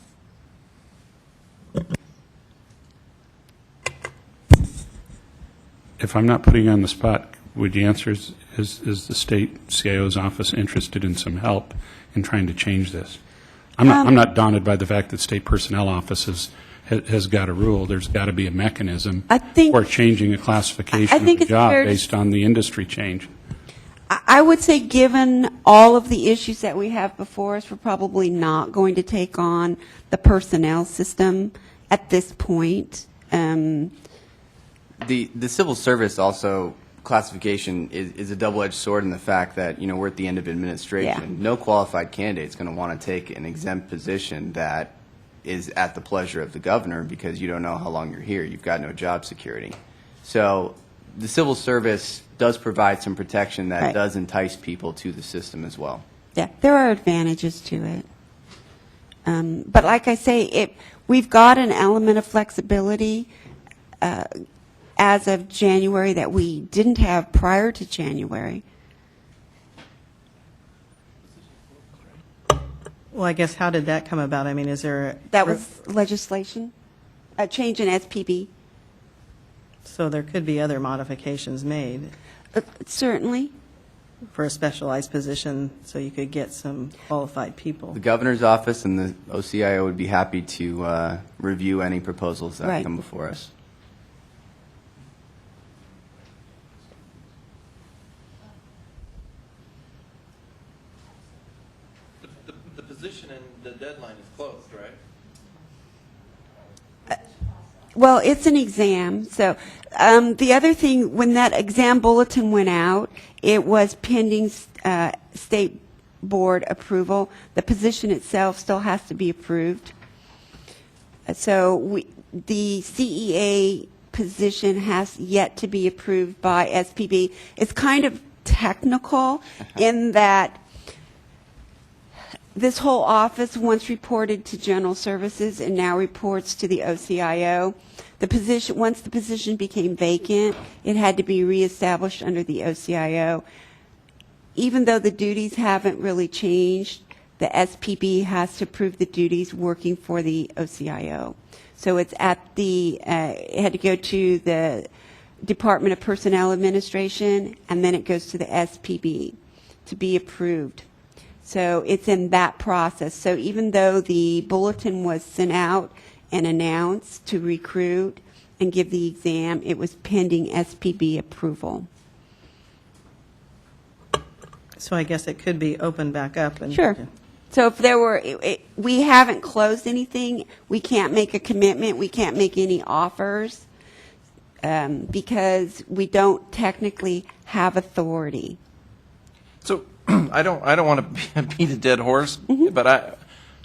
If I'm not putting you on the spot, would you answer, is the state CIO's office interested in some help in trying to change this? I'm not daunted by the fact that state personnel office has got a rule. There's got to be a mechanism for changing a classification of the job based on the industry change. I would say, given all of the issues that we have before us, we're probably not going to take on the personnel system at this point. The civil service also classification is a double-edged sword in the fact that, we're at the end of administration. Yeah. No qualified candidate is going to want to take an exempt position that is at the pleasure of the governor because you don't know how long you're here. You've got no job security. So the civil service does provide some protection that does entice people to the system as well. Yeah, there are advantages to it. But like I say, we've got an element of flexibility as of January that we didn't have prior to January. Well, I guess, how did that come about? I mean, is there... That was legislation, a change in SPB. So there could be other modifications made Certainly. for a specialized position, so you could get some qualified people. The governor's office and the OCIO would be happy to review any proposals that come before us. The position and the deadline is closed, right? Well, it's an exam. So the other thing, when that exam bulletin went out, it was pending state board approval. The position itself still has to be approved. So the CEA position has yet to be approved by SPB. It's kind of technical in that this whole office once reported to General Services and now reports to the OCIO. The position, once the position became vacant, it had to be reestablished under the OCIO. Even though the duties haven't really changed, the SPB has to approve the duties working for the OCIO. So it's at it had to go to the Department of Personnel Administration, and then it goes to the SPB to be approved. So it's in that process. So even though the bulletin was sent out and announced to recruit and give the exam, it was pending SPB approval. So I guess it could be opened back up. And Sure. So if there were, we haven't closed anything, we can't make a commitment, we can't make any offers because we don't technically have authority. So I don't want to beat a dead horse, but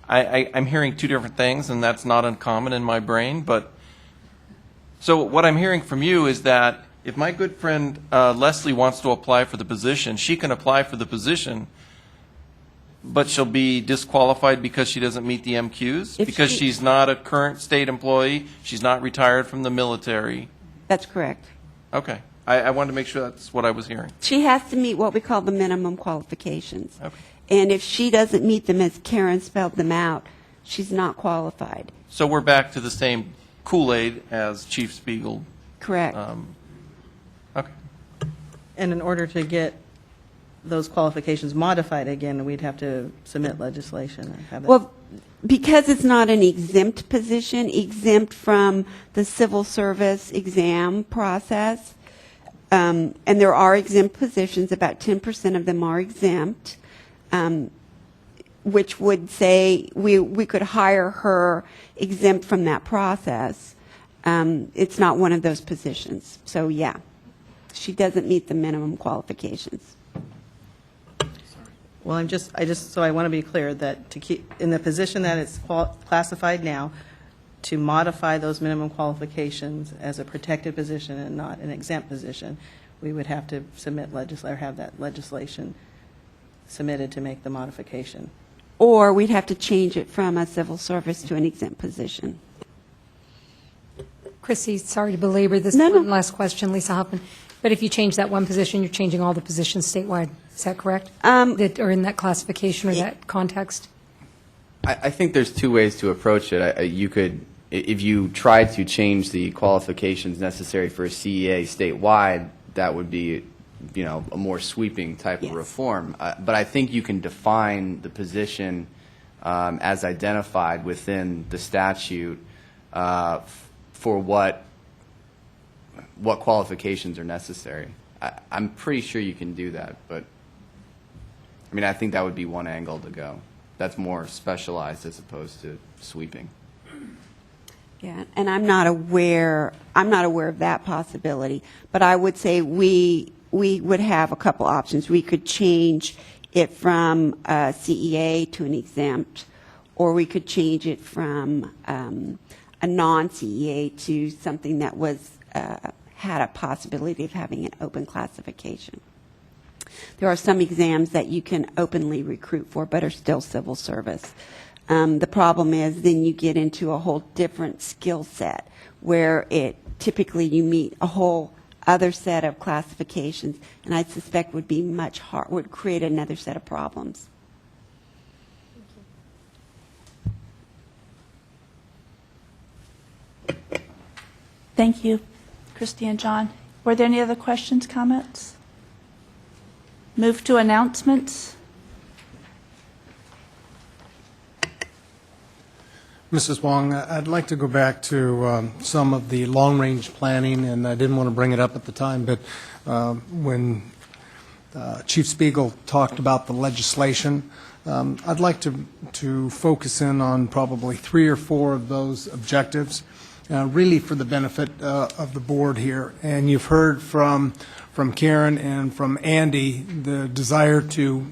I'm hearing two different things, and that's not uncommon in my brain. But so what I'm hearing from you is that if my good friend Leslie wants to apply for the position, she can apply for the position, but she'll be disqualified because she doesn't meet the MQs? Because she's not a current state employee, she's not retired from the military? That's correct. Okay. I wanted to make sure that's what I was hearing. She has to meet what we call the minimum qualifications. Okay. And if she doesn't meet them, as Karen spelled them out, she's not qualified. So we're back to the same Kool-Aid as Chief Spiegel. Correct. Okay. And in order to get those qualifications modified again, we'd have to submit legislation. Or have it. Well, because it's not an exempt position, exempt from the civil service exam process, and there are exempt positions, about 10% of them are exempt, which would say we could hire her exempt from that process. It's not one of those positions. So, yeah, she doesn't meet the minimum qualifications. Well, so I want to be clear that to keep, in the position that it's classified now, to modify those minimum qualifications as a protected position and not an exempt position, we would have to submit or have that legislation submitted to make the modification. Or we'd have to change it from a civil service to an exempt position. Chrissy, sorry to belabor this No, no. one last question, Lisa Hoffman, but if you change that one position, you're changing all the positions statewide. Is that correct? That are in that classification or that context? I think there's two ways to approach it. You could, if you try to change the qualifications necessary for a CEA statewide, that would be, a more sweeping type of reform. But I think you can define the position as identified within the statute for what qualifications are necessary. I'm pretty sure you can do that, but I think that would be one angle to go. That's more specialized as opposed to sweeping. Yeah, and I'm not aware of that possibility, but I would say we would have a couple options. We could change it from a CEA to an exempt, or we could change it from a non-CEA to something that was had a possibility of having an open classification. There are some exams that you can openly recruit for, but are still civil service. The problem is then you get into a whole different skill set where typically you meet a whole other set of classifications, and I suspect would be much hard, would create another set of problems. Thank you, Christy and John. Were there any other questions, comments? Move to announcements. Mrs. Wong, I'd like to go back to some of the long-range planning, and I didn't want to bring it up at the time, but when Chief Spiegel talked about the legislation, I'd like to focus in on probably 3 or 4 of those objectives, really for the benefit of the board here. And you've heard from Karen and from Andy the desire to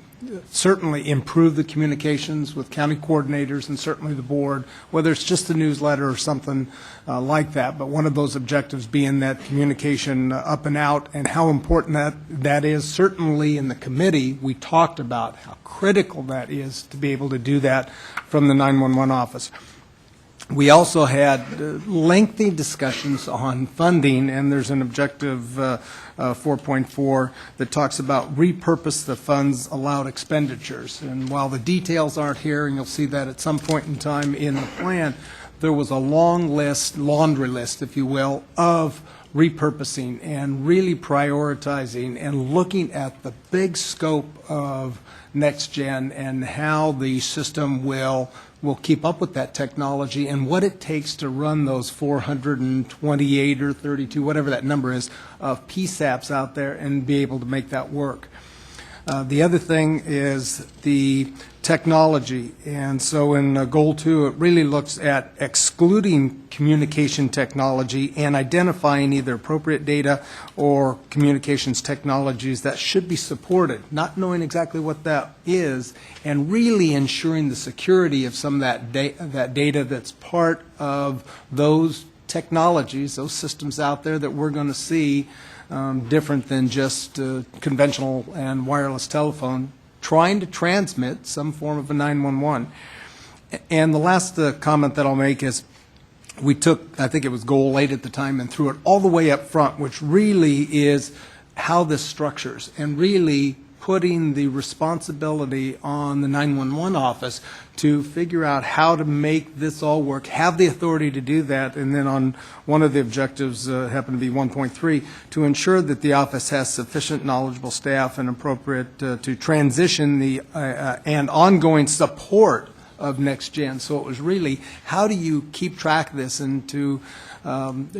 certainly improve the communications with county coordinators and certainly the board, whether it's just a newsletter or something like that. But one of those objectives being that communication up and out, and how important that is. Certainly in the committee, we talked about how critical that is to be able to do that from the 911 office. We also had lengthy discussions on funding, and there's an objective 4.4 that talks about repurpose the funds allowed expenditures. And while the details aren't here, and you'll see that at some point in time in the plan, there was a long list, laundry list, if you will, of repurposing and really prioritizing and looking at the big scope of next gen and how the system will keep up with that technology and what it takes to run those 428 or 32, whatever that number is, of PSAPs out there and be able to make that work. The other thing is the technology. And so in Goal 2, it really looks at excluding communication technology and identifying either appropriate data or communications technologies that should be supported, not knowing exactly what that is, and really ensuring the security of some of that data that's part of those technologies, those systems out there that we're going to see different than just conventional and wireless telephone, trying to transmit some form of a 911. And the last comment that I'll make is we took, I think it was Goal 8 at the time, and threw it all the way up front, which really is how this structures and really putting the responsibility on the 911 office to figure out how to make this all work, have the authority to do that, and then on one of the objectives, happened to be 1.3, to ensure that the office has sufficient knowledgeable staff and appropriate to transition the and ongoing support of next gen. So it was really, how do you keep track of this? And to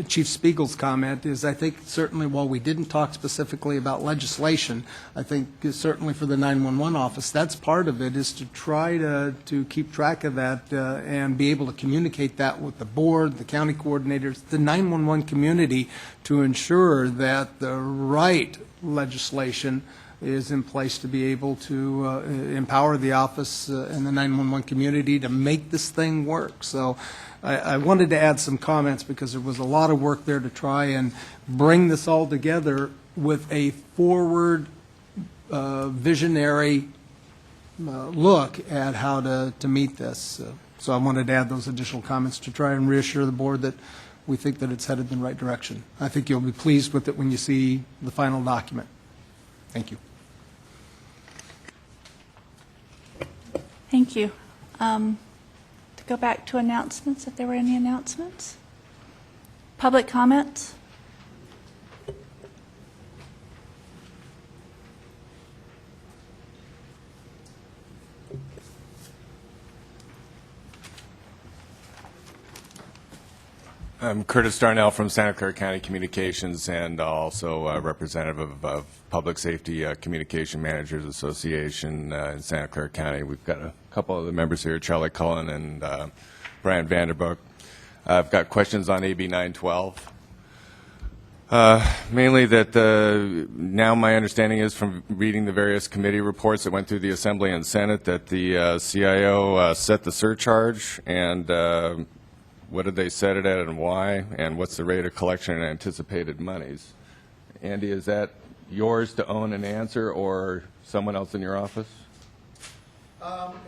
Chief Spiegel's comment is, I think certainly while we didn't talk specifically about legislation, I think certainly for the 911 office, that's part of it, is to try to keep track of that and be able to communicate that with the board, the county coordinators, the 911 community, to ensure that the right legislation is in place to be able to empower the office and the 911 community to make this thing work. So I wanted to add some comments because there was a lot of work there to try and bring this all together with a forward visionary look at how to meet this. So I wanted to add those additional comments to try and reassure the board that we think that it's headed in the right direction. I think you'll be pleased with it when you see the final document. Thank you. Thank you. To go back to announcements, if there were any announcements. Public comments? I'm Curtis Darnell from Santa Clara County Communications and also a representative of Public Safety Communication Managers Association in Santa Clara County. We've got a couple of the members here, Charlie Cullen and Brian Vanderbroek. I've got questions on AB 912. Mainly that now my understanding is from reading the various committee reports that went through the Assembly and Senate that the CIO set the surcharge, and what did they set it at and why, and what's the rate of collection and anticipated monies? Andy, is that yours to own and answer, or someone else in your office?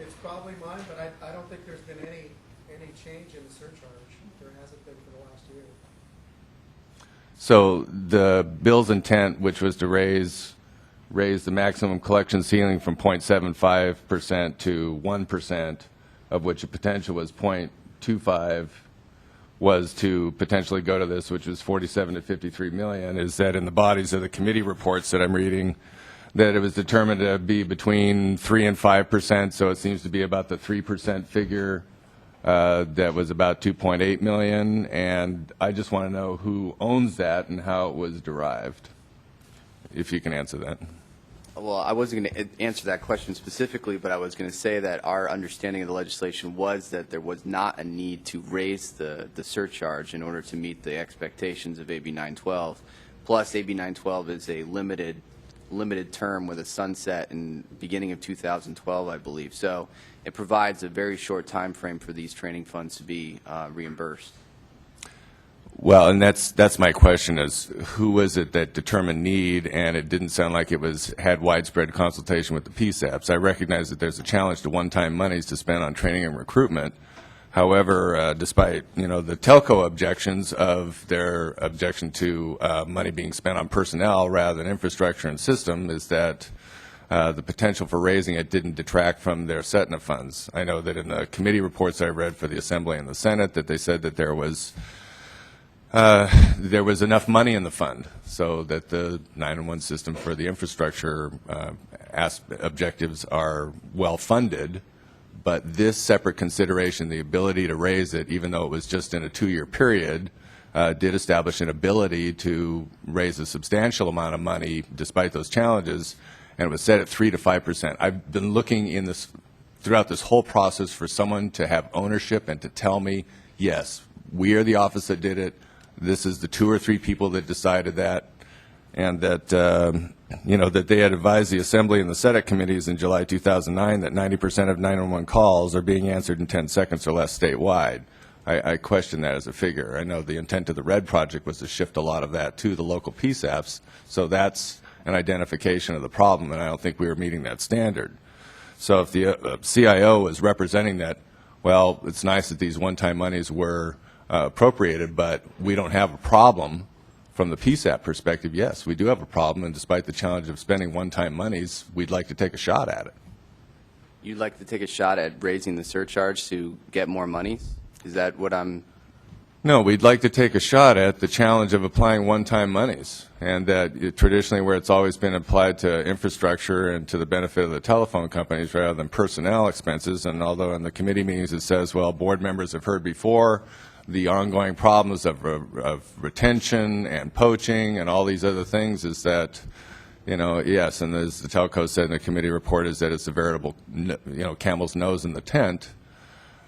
It's probably mine, but I don't think there's been any change in the surcharge. There hasn't been for the last year. So the bill's intent, which was to raise the maximum collection ceiling from 0.75% to 1%, of which the potential was 0.25, was to potentially go to this, which was 47 to 53 million, is that in the bodies of the committee reports that I'm reading, that it was determined to be between 3 and 5%, so it seems to be about the 3% figure that was about 2.8 million, and I just want to know who owns that and how it was derived, if you can answer that. Well, I wasn't going to answer that question specifically, but I was going to say that our understanding of the legislation was that there was not a need to raise the surcharge in order to meet the expectations of AB 912. Plus, AB 912 is a limited term with a sunset in beginning of 2012, I believe. So it provides a very short time frame for these training funds to be reimbursed. Well, and that's my question is, who was it that determined need? And it didn't sound like it had widespread consultation with the PSAPs. I recognize that there's a challenge to one-time monies to spend on training and recruitment. However, despite, the telco objections of their objection to money being spent on personnel rather than infrastructure and system, is that the potential for raising it didn't detract from their setting of funds. I know that in the committee reports I read for the Assembly and the Senate that they said that there was enough money in the fund so that the 911 system for the infrastructure objectives are well funded, but this separate consideration, the ability to raise it, even though it was just in a 2-year period, did establish an ability to raise a substantial amount of money despite those challenges, and it was set at 3 to 5%. I've been looking throughout this whole process for someone to have ownership and to tell me, yes, we are the office that did it. This is the 2 or 3 people that decided that, and that that they had advised the Assembly and the Senate committees in July 2009 that 90% of 911 calls are being answered in 10 seconds or less statewide. I question that as a figure. I know the intent of the RED project was to shift a lot of that to the local PSAPs, so that's an identification of the problem, and I don't think we were meeting that standard. So if the CIO is representing that, well, it's nice that these one-time monies were appropriated, but we don't have a problem from the PSAP perspective. Yes, we do have a problem, and despite the challenge of spending one-time monies, we'd like to take a shot at it. You'd like to take a shot at raising the surcharge to get more money? Is that what I'm... No, we'd like to take a shot at the challenge of applying one-time monies, and that traditionally where it's always been applied to infrastructure and to the benefit of the telephone companies rather than personnel expenses, and although in the committee meetings it says, well, board members have heard before the ongoing problems of retention and poaching and all these other things, is that, yes, and as the telco said in the committee report, is that it's a veritable, camel's nose in the tent.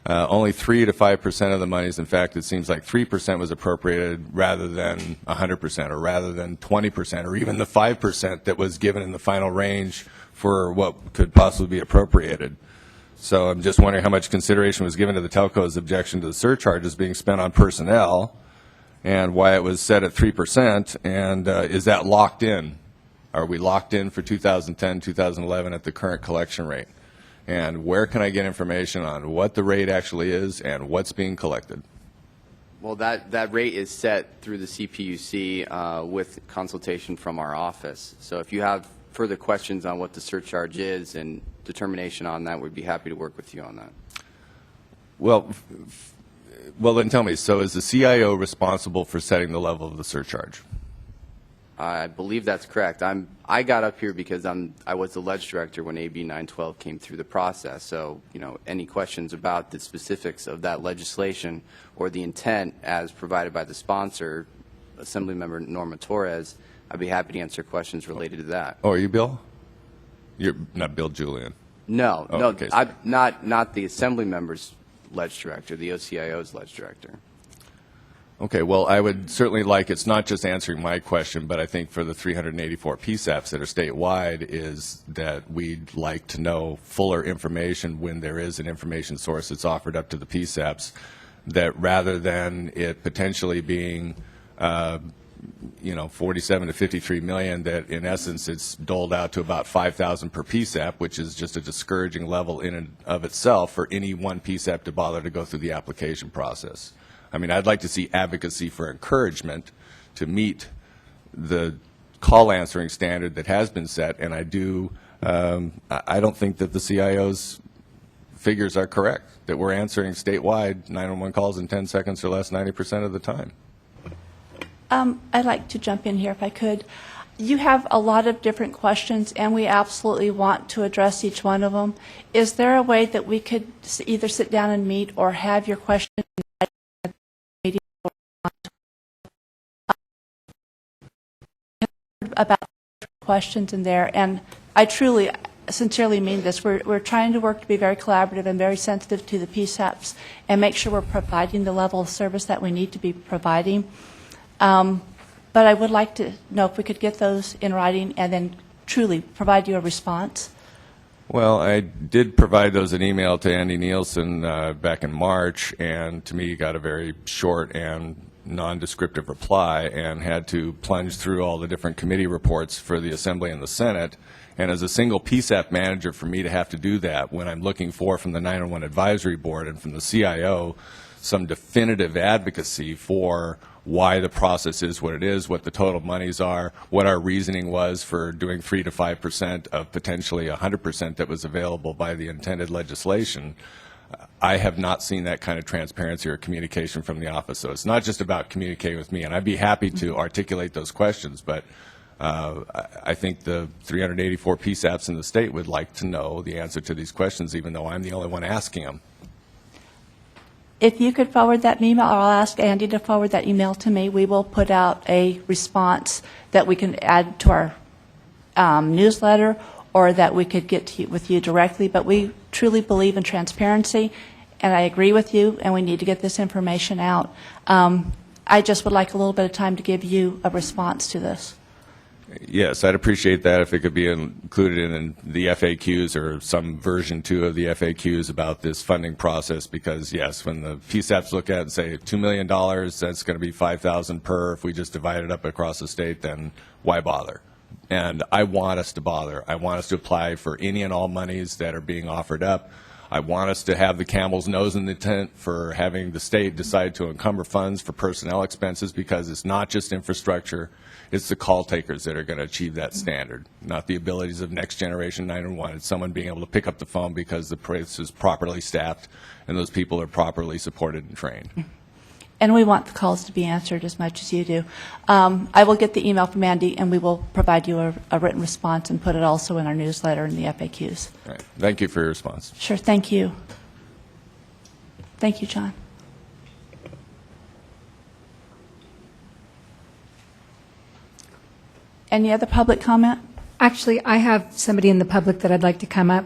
Only 3 to 5% of the monies, in fact, it seems like 3% was appropriated rather than 100% or rather than 20% or even the 5% that was given in the final range for what could possibly be appropriated. So I'm just wondering how much consideration was given to the telco's objection to the surcharges being spent on personnel and why it was set at 3%, and is that locked in? Are we locked in for 2010, 2011 at the current collection rate? And where can I get information on what the rate actually is and what's being collected? Well, that rate is set through the CPUC with consultation from our office. So if you have further questions on what the surcharge is and determination on that, we'd be happy to work with you on that. Well, then tell me, so is the CIO responsible for setting the level of the surcharge? I believe that's correct. I got up here because I was the ledge director when AB 912 came through the process. So, any questions about the specifics of that legislation or the intent as provided by the sponsor, Assemblymember Norma Torres, I'd be happy to answer questions related to that. Oh, are you Bill? You're not Bill Julian. No, Oh, no, okay. I'm not the Assemblymember's ledge director, the OCIO's ledge director. Okay, well, I would certainly like, it's not just answering my question, but I think for the 384 PSAPs that are statewide is that we'd like to know fuller information when there is an information source that's offered up to the PSAPs, that rather than it potentially being 47 to 53 million, that in essence it's doled out to about 5,000 per PSAP, which is just a discouraging level in and of itself for any one PSAP to bother to go through the application process. I mean, I'd like to see advocacy for encouragement to meet the call answering standard that has been set, and I don't think that the CIO's figures are correct, that we're answering statewide 911 calls in 10 seconds or less 90% of the time. I'd like to jump in here if I could. You have a lot of different questions, and we absolutely want to address each one of them. Is there a way that we could either sit down and meet or have your question about questions in there? And I truly, sincerely mean this. We're trying to work to be very collaborative and very sensitive to the PSAPs and make sure we're providing the level of service that we need to be providing. But I would like to know if we could get those in writing and then truly provide you a response. Well, I did provide those in email to Andy Nielsen back in March, and to me got a very short and non-descriptive reply and had to plunge through all the different committee reports for the Assembly and the Senate. And as a single PSAP manager, for me to have to do that when I'm looking for from the 911 Advisory Board and from the CIO some definitive advocacy for why the process is what it is, what the total monies are, what our reasoning was for doing 3 to 5% of potentially 100% that was available by the intended legislation. I have not seen that kind of transparency or communication from the office. So it's not just about communicating with me, and I'd be happy to articulate those questions, but I think the 384 PSAPs in the state would like to know the answer to these questions, even though I'm the only one asking them. If you could forward that email, or I'll ask Andy to forward that email to me, we will put out a response that we can add to our newsletter, or that we could get with you directly. But we truly believe in transparency, and I agree with you, and we need to get this information out. I just would like a little bit of time to give you a response to this. Yes, I'd appreciate that if it could be included in the FAQs or some version 2 of the FAQs about this funding process, because, yes, when the PSAPs look at it and say $2 million, that's going to be $5,000 per. If we just divide it up across the state, then why bother? And I want us to bother. I want us to apply for any and all monies that are being offered up. I want us to have the camel's nose in the tent for having the state decide to encumber funds for personnel expenses, because it's not just infrastructure. It's the call takers that are going to achieve that standard, not the abilities of next generation 911. It's someone being able to pick up the phone because the place is properly staffed and those people are properly supported and trained. And we want the calls to be answered as much as you do. I will get the email from Andy, and we will provide you a written response and put it also in our newsletter and the FAQs. All right. Thank you for your response. Sure. Thank you. Thank you, John. Any other public comment? Actually, I have somebody in the public that I'd like to come up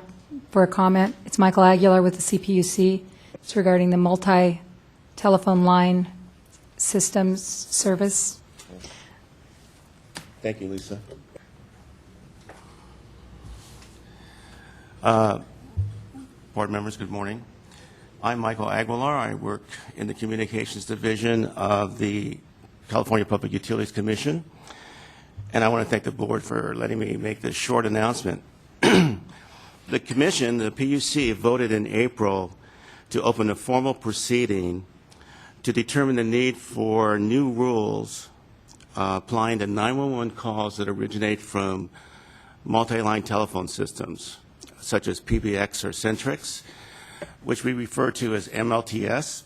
for a comment. It's Michael Aguilar with the CPUC. It's regarding the multi-telephone line systems service. Thank you, Lisa. Board members, good morning. I'm Michael Aguilar. I work in the Communications Division of the California Public Utilities Commission. And I want to thank the board for letting me make this short announcement. The commission, the PUC, voted in April to open a formal proceeding to determine the need for new rules applying to 911 calls that originate from multi-line telephone systems. such as PBX or Centrix, which we refer to as MLTS.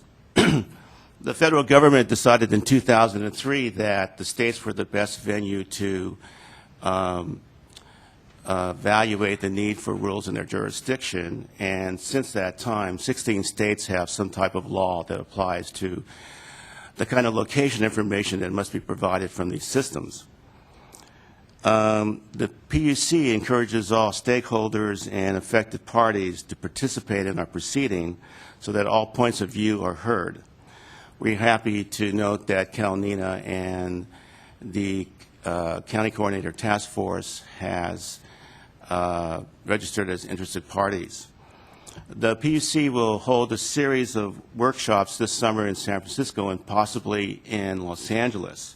The federal government decided in 2003 that the states were the best venue to evaluate the need for rules in their jurisdiction, and since that time, 16 states have some type of law that applies to the kind of location information that must be provided from these systems. The PUC encourages all stakeholders and affected parties to participate in our proceeding so that all points of view are heard. We're happy to note that NENA and the County Coordinator Task Force has registered as interested parties. The PUC will hold a series of workshops this summer in San Francisco and possibly in Los Angeles,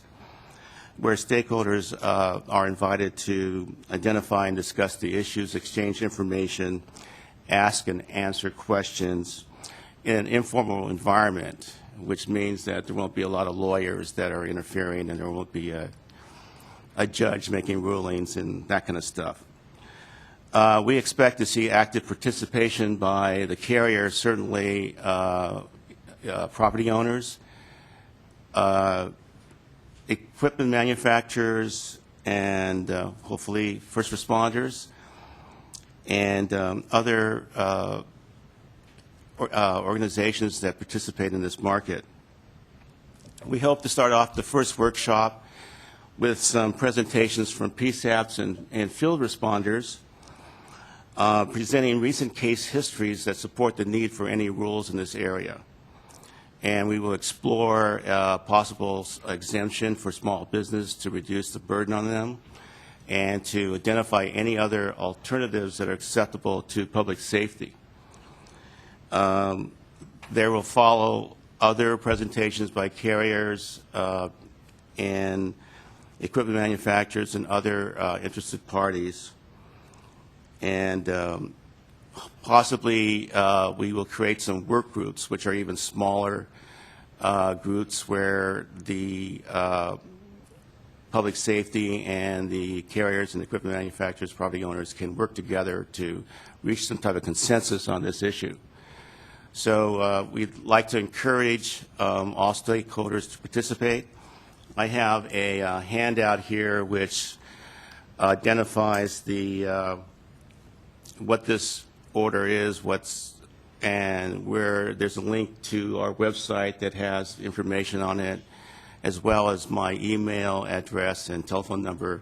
where stakeholders are invited to identify and discuss the issues, exchange information, ask and answer questions in an informal environment, which means that there won't be a lot of lawyers that are interfering and there won't be a judge making rulings and that kind of stuff. We expect to see active participation by the carriers, certainly property owners, equipment manufacturers, and hopefully first responders, and other organizations that participate in this market. We hope to start off the first workshop with some presentations from PSAPs and field responders, presenting recent case histories that support the need for any rules in this area. And we will explore possible exemption for small business to reduce the burden on them and to identify any other alternatives that are acceptable to public safety. There will follow other presentations by carriers and equipment manufacturers and other interested parties. And possibly we will create some work groups, which are even smaller groups where the public safety and the carriers and equipment manufacturers, property owners can work together to reach some type of consensus on this issue. So we'd like to encourage all stakeholders to participate. I have a handout here which identifies the what this order is, and where there's a link to our website that has information on it, as well as my email address and telephone number,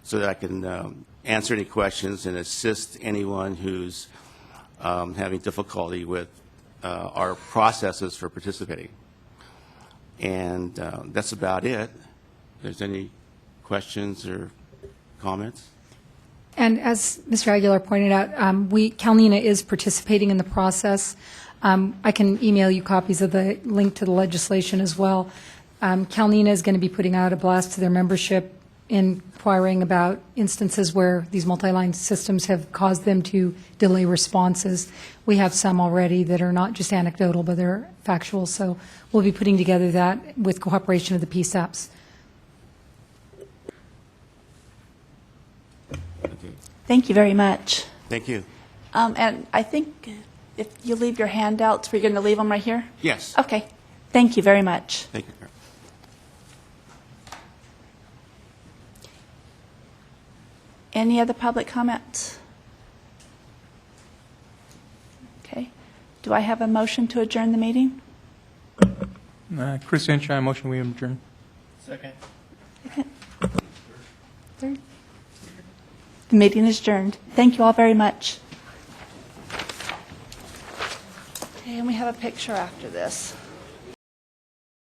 so that I can answer any questions and assist anyone who's having difficulty with our processes for participating. And that's about it. If there's any questions or comments? And as Mr. Aguilar pointed out, NENA is participating in the process. I can email you copies of the link to the legislation as well. NENA is going to be putting out a blast to their membership inquiring about instances where these multi-line systems have caused them to delay responses. We have some already that are not just anecdotal, but they're factual. So we'll be putting together that with cooperation of the PSAPs. Thank you very much. Thank you. And I think if you leave your handouts, we're going to leave them right here? Yes. Okay. Thank you very much. Thank you. Any other public comments? Okay. Do I have a motion to adjourn the meeting? Chris Inch, I motion we adjourn. Second. Third. The meeting is adjourned. Thank you all very much. Okay, and we have a picture after this.